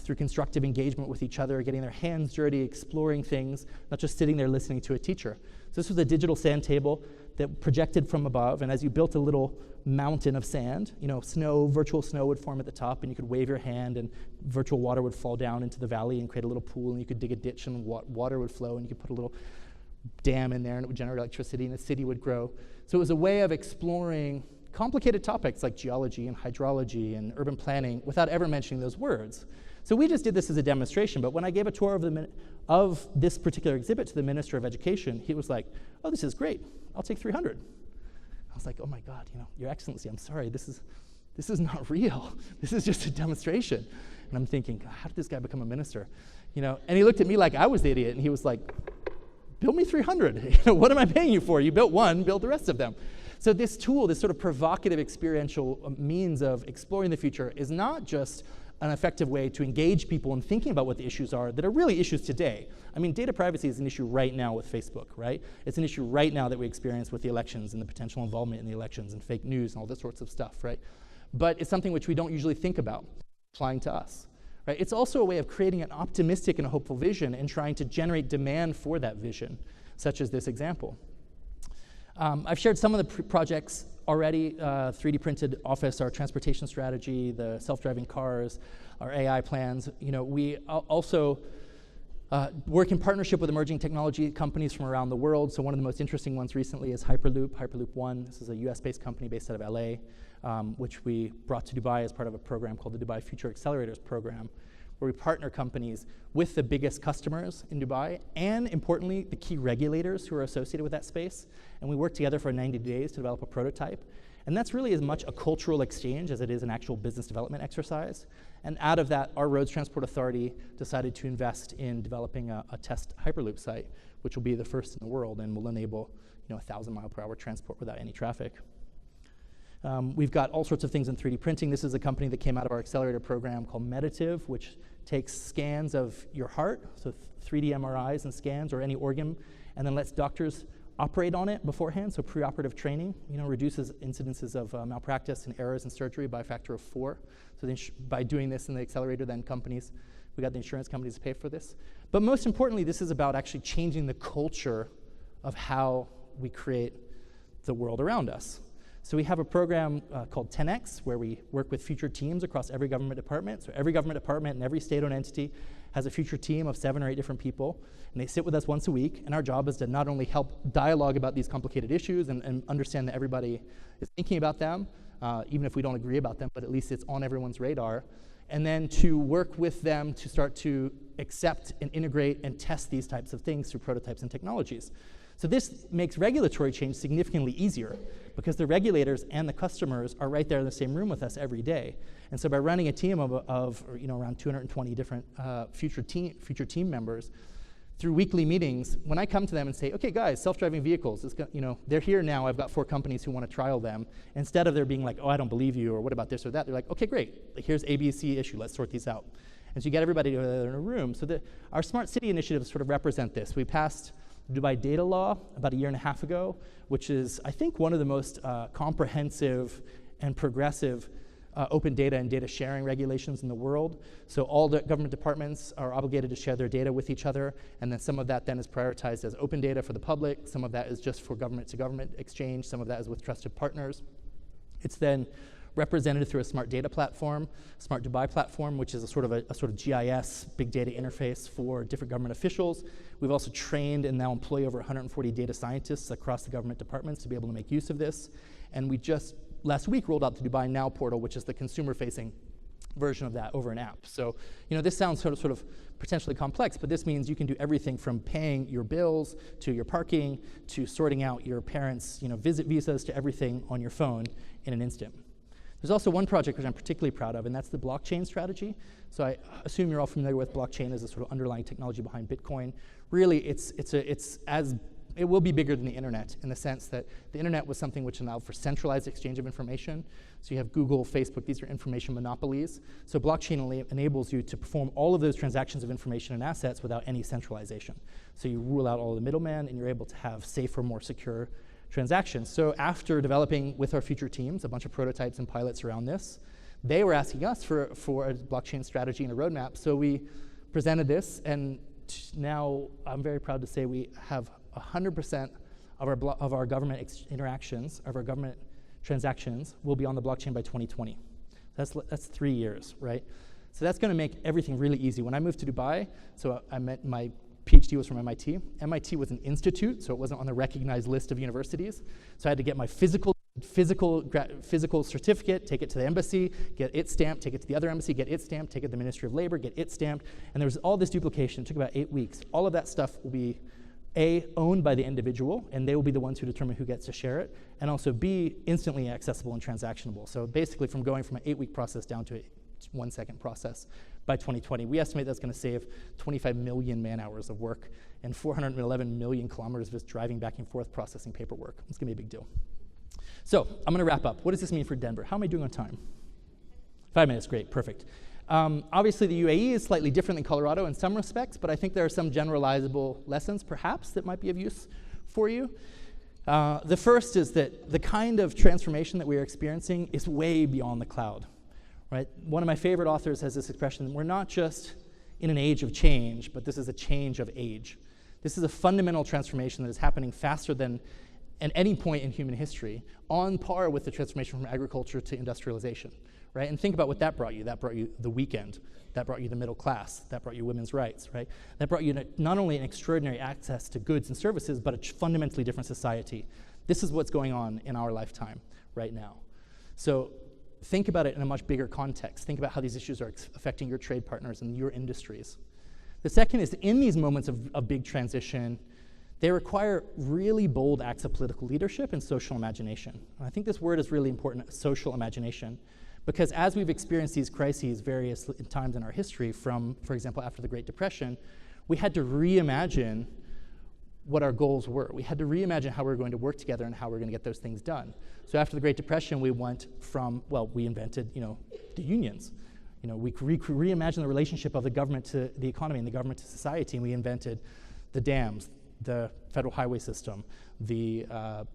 through constructive engagement with each other, getting their hands dirty, exploring things, not just sitting there listening to a teacher. So this was a digital sand table that projected from above, and as you built a little mountain of sand, virtual snow would form at the top, and you could wave your hand, and virtual water would fall down into the valley and create a little pool, and you could dig a ditch, and water would flow, and you could put a little dam in there, and it would generate electricity, and the city would grow. So it was a way of exploring complicated topics like geology and hydrology and urban planning without ever mentioning those words. So we just did this as a demonstration, but when I gave a tour of this particular exhibit to the Minister of Education, he was like, oh, this is great, I'll take 300. I was like, oh my God, Your Excellency, I'm sorry, this is not real. This is just a demonstration. And I'm thinking, how did this guy become a minister? And he looked at me like I was the idiot, and he was like, build me 300. What am I paying you for? You built one, build the rest of them. So this tool, this sort of provocative experiential means of exploring the future, is not just an effective way to engage people in thinking about what the issues are that are really issues today. I mean, data privacy is an issue right now with Facebook, right? It's an issue right now that we experience with the elections and the potential involvement in the elections and fake news and all this sorts of stuff, right? But it's something which we don't usually think about applying to us, right? It's also a way of creating an optimistic and a hopeful vision and trying to generate demand for that vision, such as this example. I've shared some of the projects already, 3D printed office, our transportation strategy, the self-driving cars, our AI plans. We also work in partnership with emerging technology companies from around the world. So one of the most interesting ones recently is Hyperloop One. This is a US-based company based out of LA, which we brought to Dubai as part of a program called the Dubai Future Accelerators Program, where we partner companies with the biggest customers in Dubai and, importantly, the key regulators who are associated with that space. And we work together for 90 days to develop a prototype. And that's really as much a cultural exchange as it is an actual business development exercise. And out of that, our Roads Transport Authority decided to invest in developing a test Hyperloop site, which will be the first in the world and will enable 1,000-mile-per-hour transport without any traffic. We've got all sorts of things in 3D printing. This is a company that came out of our accelerator program called Meditative, which takes scans of your heart, so 3D MRIs and scans or any organ, and then lets doctors operate on it beforehand, so preoperative training, reduces incidences of malpractice and errors in surgery by a factor of 4. So by doing this in the accelerator, then we got the insurance companies to pay for this. But most importantly, this is about actually changing the culture of how we create the world around us. So we have a program called 10X, where we work with future teams across every government department. So every government department and every state-owned entity has a future team of 7 or 8 different people, and they sit with us once a week, and our job is to not only help dialogue about these complicated issues and understand that everybody is thinking about them, even if we don't agree about them, but at least it's on everyone's radar, and then to work with them to start to accept and integrate and test these types of things through prototypes and technologies. So this makes regulatory change significantly easier because the regulators and the customers are right there in the same room with us every day. And so by running a team of around 220 different future team members through weekly meetings, when I come to them and say, okay guys, self-driving vehicles, they're here now, I've got 4 companies who want to trial them, instead of there being like, oh, I don't believe you, or what about this or that, they're like, okay, great, here's A, B, C issue, let's sort these out. And so you get everybody together in a room. So our smart city initiatives sort of represent this. We passed Dubai Data Law about 1.5 years ago, which is, I think, one of the most comprehensive and progressive open data and data sharing regulations in the world. So all the government departments are obligated to share their data with each other, and then some of that then is prioritized as open data for the public, some of that is just for government-to-government exchange, some of that is with trusted partners. It's then represented through a smart data platform, Smart Dubai platform, which is a sort of GIS, big data interface for different government officials. We've also trained and now employ over 140 data scientists across the government departments to be able to make use of this. And we just last week rolled out the Dubai Now portal, which is the consumer-facing version of that over an app. So, this sounds sort of potentially complex, but this means you can do everything from paying your bills to your parking to sorting out your parents' visit visas to everything on your phone in an instant. There's also one project which I'm particularly proud of, and that's the blockchain strategy. So I assume you're all familiar with blockchain as a sort of underlying technology behind Bitcoin. Really, it will be bigger than the internet in the sense that the internet was something which allowed for centralized exchange of information. So you have Google, Facebook, these are information monopolies. So blockchain enables you to perform all of those transactions of information and assets without any centralization. So you rule out all the middlemen and you're able to have safer, more secure transactions. So after developing with our future teams a bunch of prototypes and pilots around this, they were asking us for a blockchain strategy and a roadmap. So we presented this, and now I'm very proud to say we have 100% of our government interactions, of our government transactions will be on the blockchain by 2020. That's 3 years, right? So that's going to make everything really easy. When I moved to Dubai, so my PhD was from MIT. MIT was an institute, so it wasn't on the recognized list of universities. So I had to get my physical certificate, take it to the embassy, get it stamped, take it to the other embassy, get it stamped, take it to the Ministry of Labor, get it stamped, and there was all this duplication. It took about 8 weeks. All of that stuff will be A, owned by the individual, and they will be the ones who determine who gets to share it, and also B, instantly accessible and transactionable. So basically from going from an 8-week process down to a 1-second process by 2020. We estimate that's going to save 25 million man-hours of work and 411 million kilometers of just driving back and forth processing paperwork. It's going to be a big deal. So I'm going to wrap up. What does this mean for Denver? How am I doing on time? 5 minutes, great, perfect. Obviously, the UAE is slightly different than Colorado in some respects, but I think there are some generalizable lessons, perhaps, that might be of use for you. The first is that the kind of transformation that we are experiencing is way beyond the cloud, right? One of my favorite authors has this expression: we're not just in an age of change, but this is a change of age. This is a fundamental transformation that is happening faster than at any point in human history, on par with the transformation from agriculture to industrialization. Right? And think about what that brought you. That brought you the weekend. That brought you the middle class. That brought you women's rights, right? That brought you not only an extraordinary access to goods and services, but a fundamentally different society. This is what's going on in our lifetime right now. So think about it in a much bigger context. Think about how these issues are affecting your trade partners and your industries. The second is, in these moments of big transition, they require really bold acts of political leadership and social imagination. And I think this word is really important, social imagination. Because as we've experienced these crises various times in our history, from, for example, after the Great Depression, we had to reimagine what our goals were. We had to reimagine how we were going to work together and how we were going to get those things done. So after the Great Depression, we went from, we invented, the unions. We reimagined the relationship of the government to the economy and the government to society, and we invented the dams, the federal highway system, the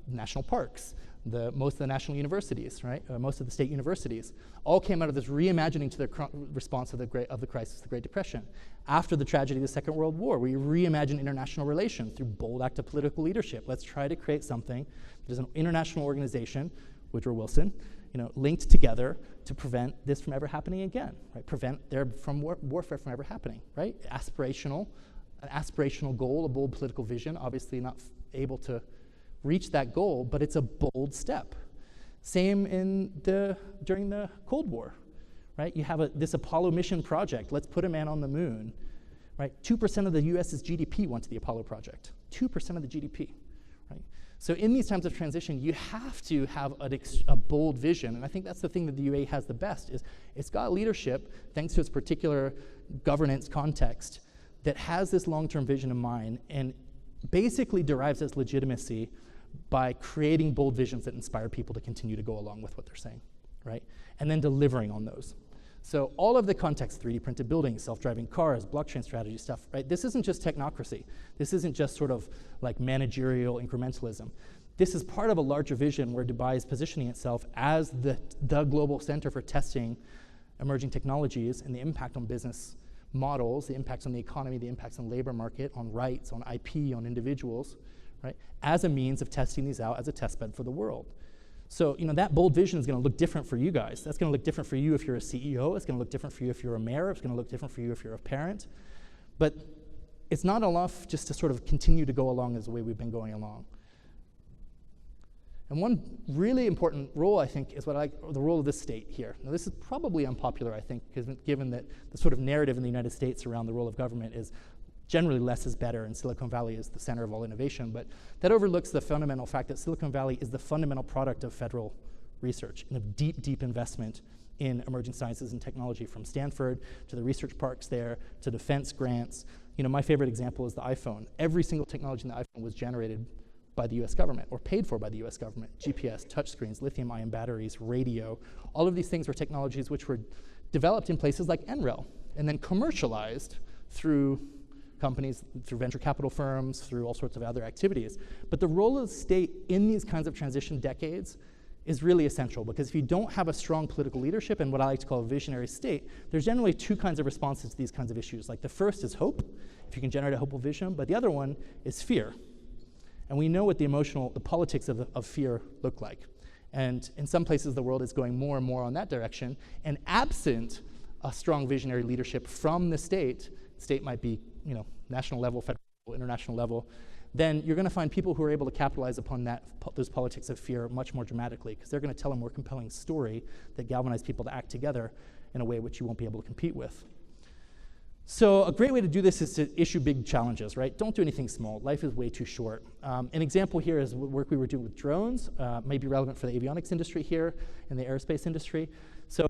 national parks, most of the national universities, right? Most of the state universities, all came out of this reimagining to the response of the crisis, the Great Depression. After the tragedy of the Second World War, we reimagined international relations through bold act of political leadership. Let's try to create something that is an international organization, Woodrow Wilson, linked together to prevent this from ever happening again, right? Prevent warfare from ever happening, right? An aspirational goal, a bold political vision, obviously not able to reach that goal, but it's a bold step. Same during the Cold War, right? You have this Apollo mission project. Let's put a man on the moon, right? 2% of the U.S.'s GDP went to the Apollo project. 2% of the GDP, right? So in these times of transition, you have to have a bold vision, and I think that's the thing that the UAE has the best, is it's got leadership, thanks to its particular governance context, that has this long-term vision in mind and basically derives its legitimacy by creating bold visions that inspire people to continue to go along with what they're saying, right? And then delivering on those. So all of the context, 3D printed buildings, self-driving cars, blockchain strategy stuff, right? This isn't just technocracy. This isn't just sort of like managerial incrementalism. This is part of a larger vision where Dubai is positioning itself as the global center for testing emerging technologies and the impact on business models, the impacts on the economy, the impacts on the labor market, on rights, on IP, on individuals, right? As a means of testing these out as a test bed for the world. So, that bold vision is going to look different for you guys. That's going to look different for you if you're a CEO. It's going to look different for you if you're a mayor. It's going to look different for you if you're a parent. But it's not enough just to sort of continue to go along as the way we've been going along. And one really important role, I think, is the role of this state here. Now, this is probably unpopular, I think, given that the sort of narrative in the United States around the role of government is generally less is better, and Silicon Valley is the center of all innovation. But that overlooks the fundamental fact that Silicon Valley is the fundamental product of federal research and of deep, deep investment in emerging sciences and technology, from Stanford to the research parks there to defense grants. My favorite example is the iPhone. Every single technology in the iPhone was generated by the US government or paid for by the US government. GPS, touchscreens, lithium-ion batteries, radio, all of these things were technologies which were developed in places like NREL and then commercialized through companies, through venture capital firms, through all sorts of other activities. But the role of the state in these kinds of transition decades is really essential, because if you don't have a strong political leadership and what I like to call a visionary state, there's generally two kinds of responses to these kinds of issues. Like the first is hope, if you can generate a hopeful vision, but the other one is fear. And we know what the politics of fear look like. And in some places, the world is going more and more on that direction. And absent a strong visionary leadership from the state might be, national level, federal, international level, then you're going to find people who are able to capitalize upon those politics of fear much more dramatically, because they're going to tell a more compelling story that galvanizes people to act together in a way which you won't be able to compete with. So a great way to do this is to issue big challenges, right? Don't do anything small. Life is way too short. An example here is work we were doing with drones, may be relevant for the avionics industry here and the aerospace industry. So,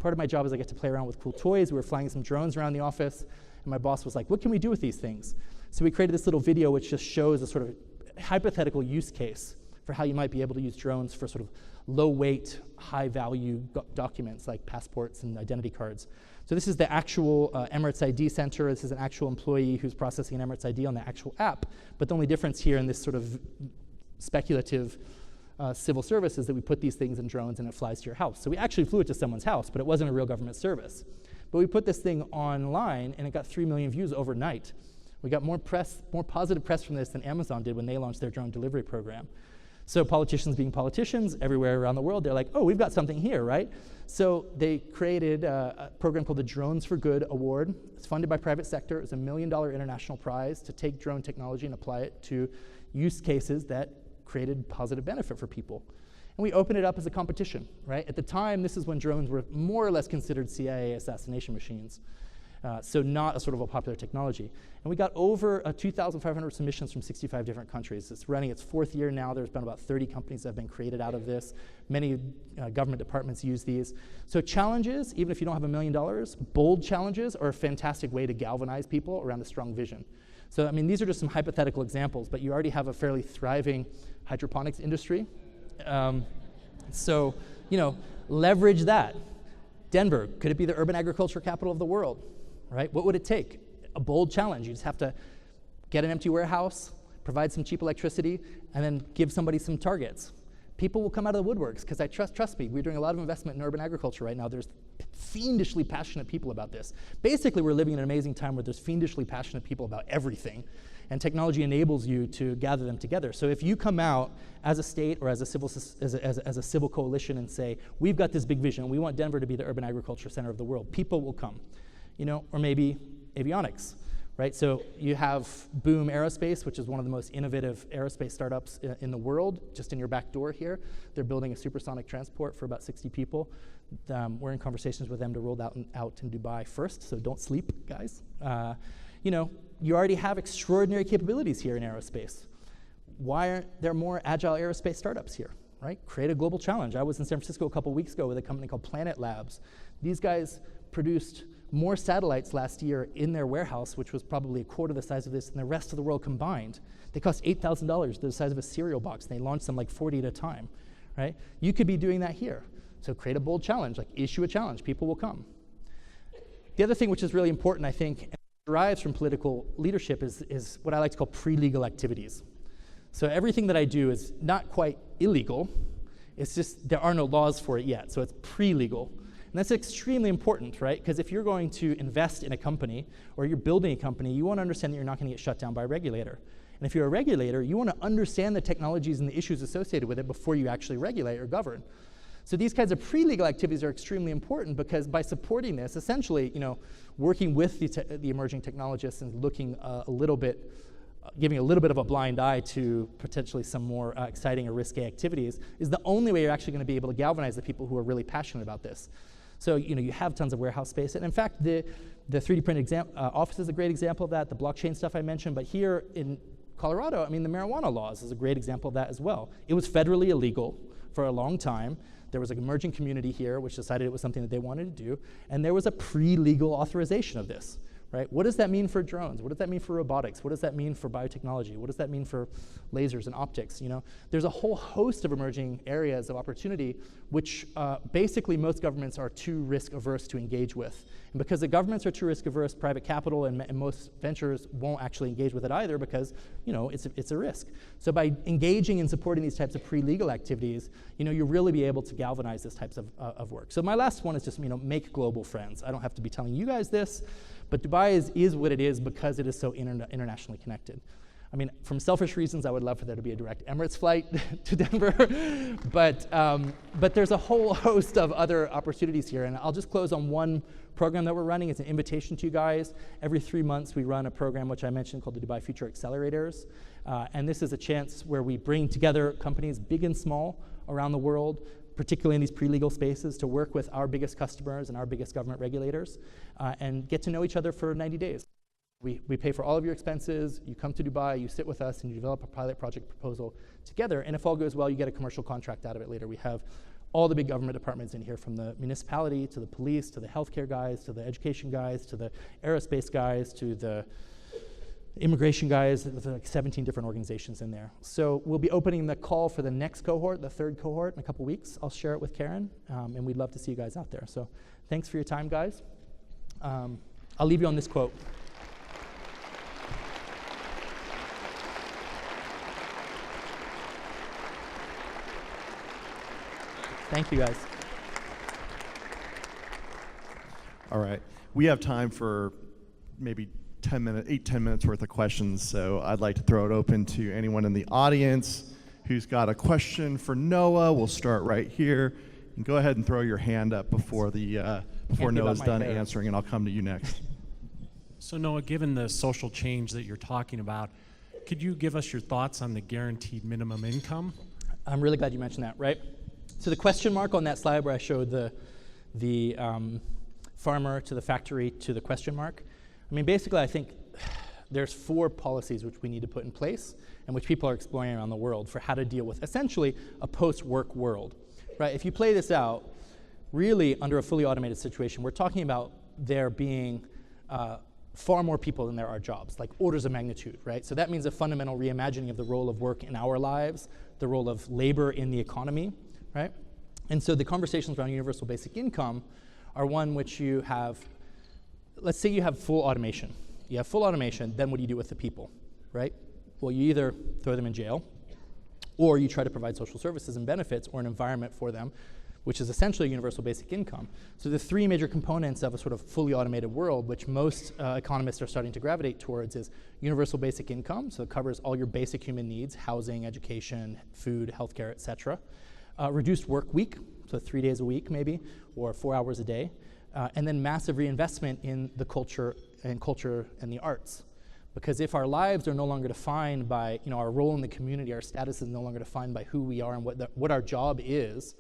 part of my job is I get to play around with cool toys. We were flying some drones around the office, and my boss was like, what can we do with these things? So we created this little video which just shows a sort of hypothetical use case for how you might be able to use drones for sort of low-weight, high-value documents like passports and identity cards. So this is the actual Emirates ID center. This is an actual employee who's processing an Emirates ID on the actual app. But the only difference here in this sort of speculative civil service is that we put these things in drones and it flies to your house. So we actually flew it to someone's house, but it wasn't a real government service. But we put this thing online, and it got 3 million views overnight. We got more positive press from this than Amazon did when they launched their drone delivery program. So politicians being politicians everywhere around the world, they're like, oh, we've got something here, right? So they created a program called the Drones for Good Award. It's funded by private sector. It's a $1 million international prize to take drone technology and apply it to use cases that created positive benefit for people. And we opened it up as a competition, right? At the time, this is when drones were more or less considered CIA assassination machines. So not a sort of a popular technology. And we got over 2,500 submissions from 65 different countries. It's running its 4th year now. There's been about 30 companies that have been created out of this. Many government departments use these. So challenges, even if you don't have $1 million, bold challenges are a fantastic way to galvanize people around a strong vision. So, these are just some hypothetical examples, but you already have a fairly thriving hydroponics industry. So, leverage that. Denver, could it be the urban agriculture capital of the world? Right? What would it take? A bold challenge. You just have to get an empty warehouse, provide some cheap electricity, and then give somebody some targets. People will come out of the woodworks, because trust me, we're doing a lot of investment in urban agriculture right now. There's fiendishly passionate people about this. Basically, we're living in an amazing time where there's fiendishly passionate people about everything, and technology enables you to gather them together. So if you come out as a state or as a civil coalition and say, we've got this big vision, we want Denver to be the urban agriculture center of the world, people will come. Or maybe avionics, right? So you have Boom Aerospace, which is one of the most innovative aerospace startups in the world, just in your back door here. They're building a supersonic transport for about 60 people. We're in conversations with them to roll that out in Dubai first, so don't sleep, guys. You already have extraordinary capabilities here in aerospace. Why aren't there more agile aerospace startups here, right? Create a global challenge. I was in San Francisco a couple weeks ago with a company called Planet Labs. These guys produced more satellites last year in their warehouse, which was probably a quarter the size of this, and the rest of the world combined. They cost $8,000, the size of a cereal box, and they launched them like 40 at a time, right? You could be doing that here. So create a bold challenge, like issue a challenge, people will come. The other thing which is really important, I think, and derives from political leadership is what I like to call pre-legal activities. So everything that I do is not quite illegal, it's just there are no laws for it yet, so it's pre-legal. And that's extremely important, right? Because if you're going to invest in a company or you're building a company, you want to understand that you're not going to get shut down by a regulator. And if you're a regulator, you want to understand the technologies and the issues associated with it before you actually regulate or govern. So these kinds of pre-legal activities are extremely important because by supporting this, essentially, working with the emerging technologists and looking giving a little bit of a blind eye to potentially some more exciting or risky activities is the only way you're actually going to be able to galvanize the people who are really passionate about this. So you have tons of warehouse space, and in fact, the 3D print office is a great example of that. The blockchain stuff I mentioned, but here in Colorado, the marijuana laws is a great example of that as well. It was federally illegal for a long time. There was an emerging community here which decided it was something that they wanted to do, and there was a pre-legal authorization of this, right? What does that mean for drones? What does that mean for robotics? What does that mean for biotechnology? What does that mean for lasers and optics? There's a whole host of emerging areas of opportunity which basically most governments are too risk averse to engage with. And because the governments are too risk averse, private capital and most ventures won't actually engage with it either because it's a risk. So by engaging and supporting these types of pre-legal activities, you'll really be able to galvanize this types of work. So my last one is just make global friends. I don't have to be telling you guys this, but Dubai is what it is because it is so internationally connected. From selfish reasons, I would love for there to be a direct Emirates flight to Denver, but there's a whole host of other opportunities here, and I'll just close on one program that we're running. It's an invitation to you guys. Every 3 months, we run a program which I mentioned called the Dubai Future Accelerators, and this is a chance where we bring together companies big and small around the world, particularly in these pre-legal spaces, to work with our biggest customers and our biggest government regulators and get to know each other for 90 days. We pay for all of your expenses, you come to Dubai, you sit with us, and you develop a pilot project proposal together, and if all goes well, you get a commercial contract out of it later. We have all the big government departments in here, from the municipality to the police to the healthcare guys to the education guys to the aerospace guys to the immigration guys. There's like 17 different organizations in there. So we'll be opening the call for the next cohort, the third cohort, in a couple weeks. I'll share it with Karen, and we'd love to see you guys out there. So thanks for your time, guys. I'll leave you on this quote. Thank you, guys. All right. We have time for maybe 10 minutes worth of questions, so I'd like to throw it open to anyone in the audience who's got a question for Noah. We'll start right here. And go ahead and throw your hand up before Noah's done answering, and I'll come to you next. So Noah, given the social change that you're talking about, could you give us your thoughts on the guaranteed minimum income? I'm really glad you mentioned that, right? So the question mark on that slide where I showed the farmer to the factory to the question mark, basically I think there's 4 policies which we need to put in place and which people are exploring around the world for how to deal with essentially a post-work world, right? If you play this out, really under a fully automated situation, we're talking about there being far more people than there are jobs, like orders of magnitude, right? So that means a fundamental reimagining of the role of work in our lives, the role of labor in the economy, right? And so the conversations around universal basic income are one which you have, let's say you have full automation. You have full automation, then what do you do with the people, right? Well, you either throw them in jail, or you try to provide social services and benefits or an environment for them, which is essentially universal basic income. So the 3 major components of a sort of fully automated world, which most economists are starting to gravitate towards, is universal basic income, so it covers all your basic human needs, housing, education, food, healthcare, et cetera. Reduced work week, so 3 days a week maybe, or 4 hours a day, and then massive reinvestment in the culture and the arts. Because if our lives are no longer defined by our role in the community, our status is no longer defined by who we are and what our job is,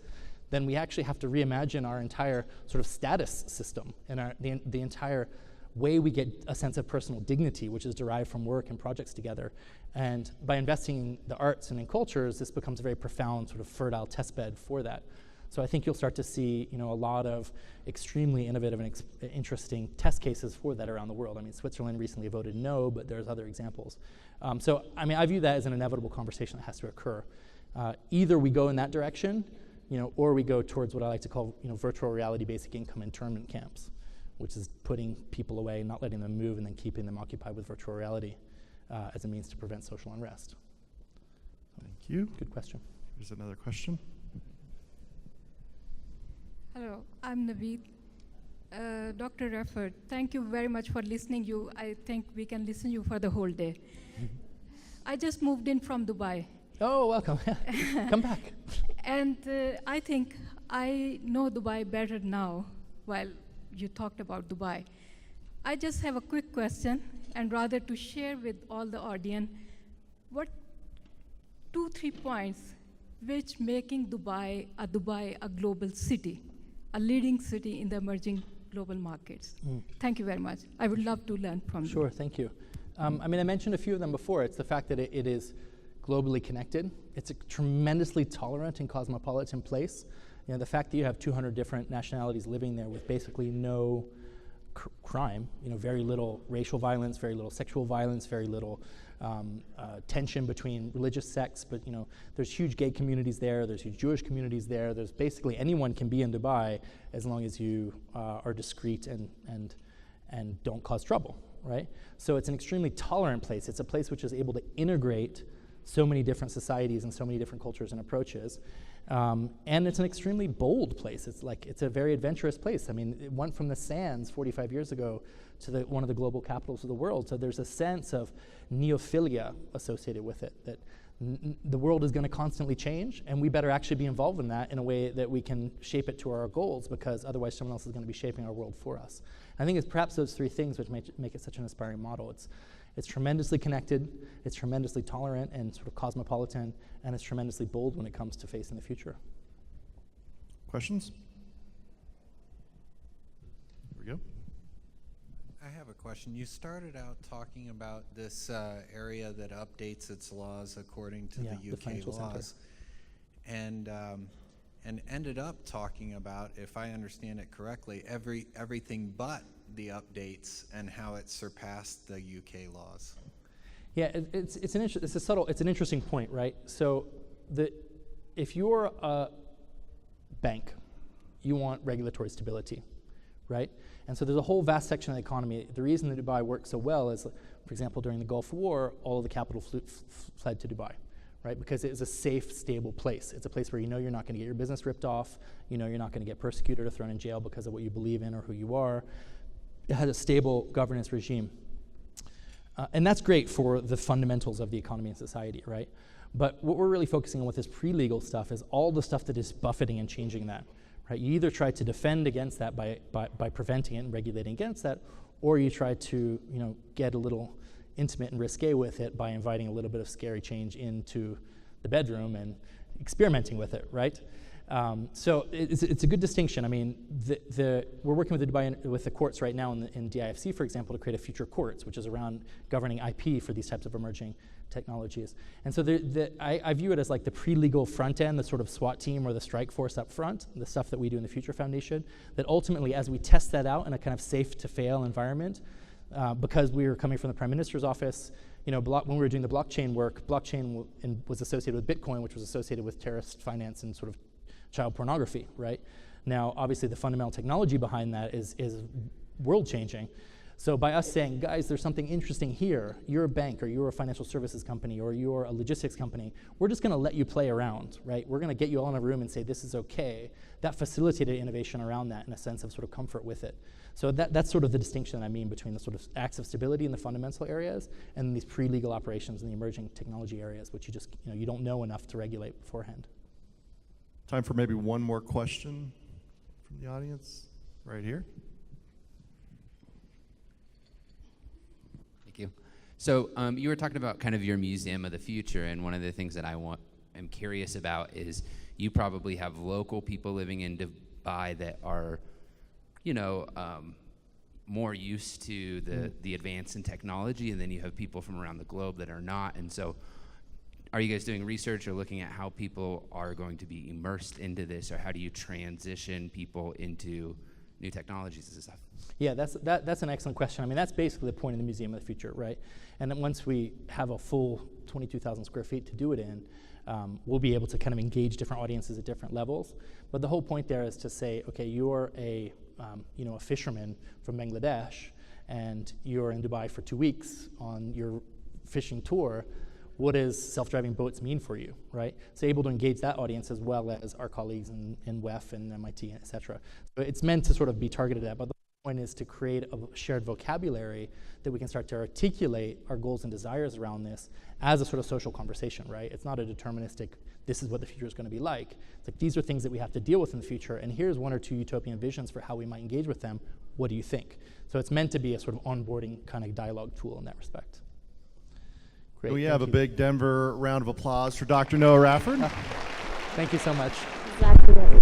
then we actually have to reimagine our entire sort of status system and the entire way we get a sense of personal dignity, which is derived from work and projects together. And by investing in the arts and in cultures, this becomes a very profound sort of fertile testbed for that. So I think you'll start to see a lot of extremely innovative and interesting test cases for that around the world. Switzerland recently voted no, but there's other examples. So I view that as an inevitable conversation that has to occur. Either we go in that direction, or we go towards what I like to call virtual reality basic income internment camps, which is putting people away, not letting them move, and then keeping them occupied with virtual reality as a means to prevent social unrest. Thank you. Good question. Here's another question. Hello, I'm Naveed. Dr. Raford, thank you very much for listening. I think we can listen you for the whole day. I just moved in from Dubai. Oh, welcome. Come back. And I think I know Dubai better now while you talked about Dubai. I just have a quick question, and rather to share with all the audience, what 2-3 points which making Dubai a global city, a leading city in the emerging global markets. Thank you very much. I would love to learn from you. Sure, thank you. I mean, I mentioned a few of them before. It's the fact that it is globally connected. It's a tremendously tolerant and cosmopolitan place. You know, the fact that you have 200 different nationalities living there with basically no crime, you know, very little racial violence, very little sexual violence, very little tension between religious sects, but you know, there's huge gay communities there, there's huge Jewish communities there, there's basically anyone can be in Dubai as long as you are discreet and don't cause trouble, right? So it's an extremely tolerant place. It's a place which is able to integrate so many different societies and so many different cultures and approaches. And it's an extremely bold place. It's a very adventurous place. I mean, it went from the sands 45 years ago to one of the global capitals of the world. So there's a sense of neophilia associated with it, that the world is going to constantly change, and we better actually be involved in that in a way that we can shape it to our goals, because otherwise someone else is going to be shaping our world for us. I think it's perhaps those three things which make it such an inspiring model. It's tremendously connected, it's tremendously tolerant and sort of cosmopolitan, and it's tremendously bold when it comes to facing the future. Questions? Here we go. I have a question. You started out talking about this area that updates its laws according to the UK financial laws, and ended up talking about, if I understand it correctly, everything but the updates and how it surpassed the UK laws. Yeah, it's an interesting point, right? So if you're a bank, you want regulatory stability, right? And so there's a whole vast section of the economy. The reason that Dubai works so well is, for example, during the Gulf War, all of the capital fled to Dubai, right? Because it is a safe, stable place. It's a place where you know you're not going to get your business ripped off, you know you're not going to get persecuted or thrown in jail because of what you believe in or who you are. It has a stable governance regime. And that's great for the fundamentals of the economy and society, right? But what we're really focusing on with this pre-legal stuff is all the stuff that is buffeting and changing that, right? You either try to defend against that by preventing it and regulating against that, or you try to, you know, get a little intimate and risque with it by inviting a little bit of scary change into the bedroom and experimenting with it, right? So it's a good distinction. I mean, we're working with the courts right now in DIFC, for example, to create a future courts, which is around governing IP for these types of emerging technologies. And so I view it as like the pre-legal front end, the sort of SWAT team or the strike force up front, the stuff that we do in the Future Foundation, that ultimately, as we test that out in a kind of safe-to-fail environment, because we were coming from the Prime Minister's office, you know, when we were doing the blockchain work, blockchain was associated with Bitcoin, which was associated with terrorist finance and sort of child pornography, right? Now, obviously, the fundamental technology behind that is world-changing. So by us saying, guys, there's something interesting here, you're a bank or you're a financial services company or you're a logistics company, we're just going to let you play around, right? We're going to get you all in a room and say, this is okay. That facilitated innovation around that and a sense of sort of comfort with it. So that's sort of the distinction that I mean between the sort of acts of stability in the fundamental areas and these pre-legal operations in the emerging technology areas, which you don't know enough to regulate beforehand. Time for maybe one more question from the audience, right here. Thank you. So you were talking about kind of your museum of the future, and one of the things that I'm curious about is you probably have local people living in Dubai that are, you know, more used to the advance in technology, and then you have people from around the globe that are not. And so are you guys doing research or looking at how people are going to be immersed into this, or how do you transition people into new technologies and stuff? Yeah, that's an excellent question. I mean, that's basically the point of the Museum of the Future, right? And then once we have a full 22,000 square feet to do it in, we'll be able to kind of engage different audiences at different levels. But the whole point there is to say, okay, you're a fisherman from Bangladesh, and you're in Dubai for 2 weeks on your fishing tour. What does self-driving boats mean for you, right? So able to engage that audience as well as our colleagues in WEF and MIT, et cetera. So it's meant to sort of be targeted at, but point is to create a shared vocabulary that we can start to articulate our goals and desires around this as a sort of social conversation, right? It's not a deterministic, this is what the future is going to be like. It's like, these are things that we have to deal with in the future, and here's one or two utopian visions for how we might engage with them. What do you think? So it's meant to be a sort of onboarding kind of dialogue tool in that respect. Great. Can we thank have a you. big Denver round of applause for Dr. Noah Raford? Thank you so much. Exactly right.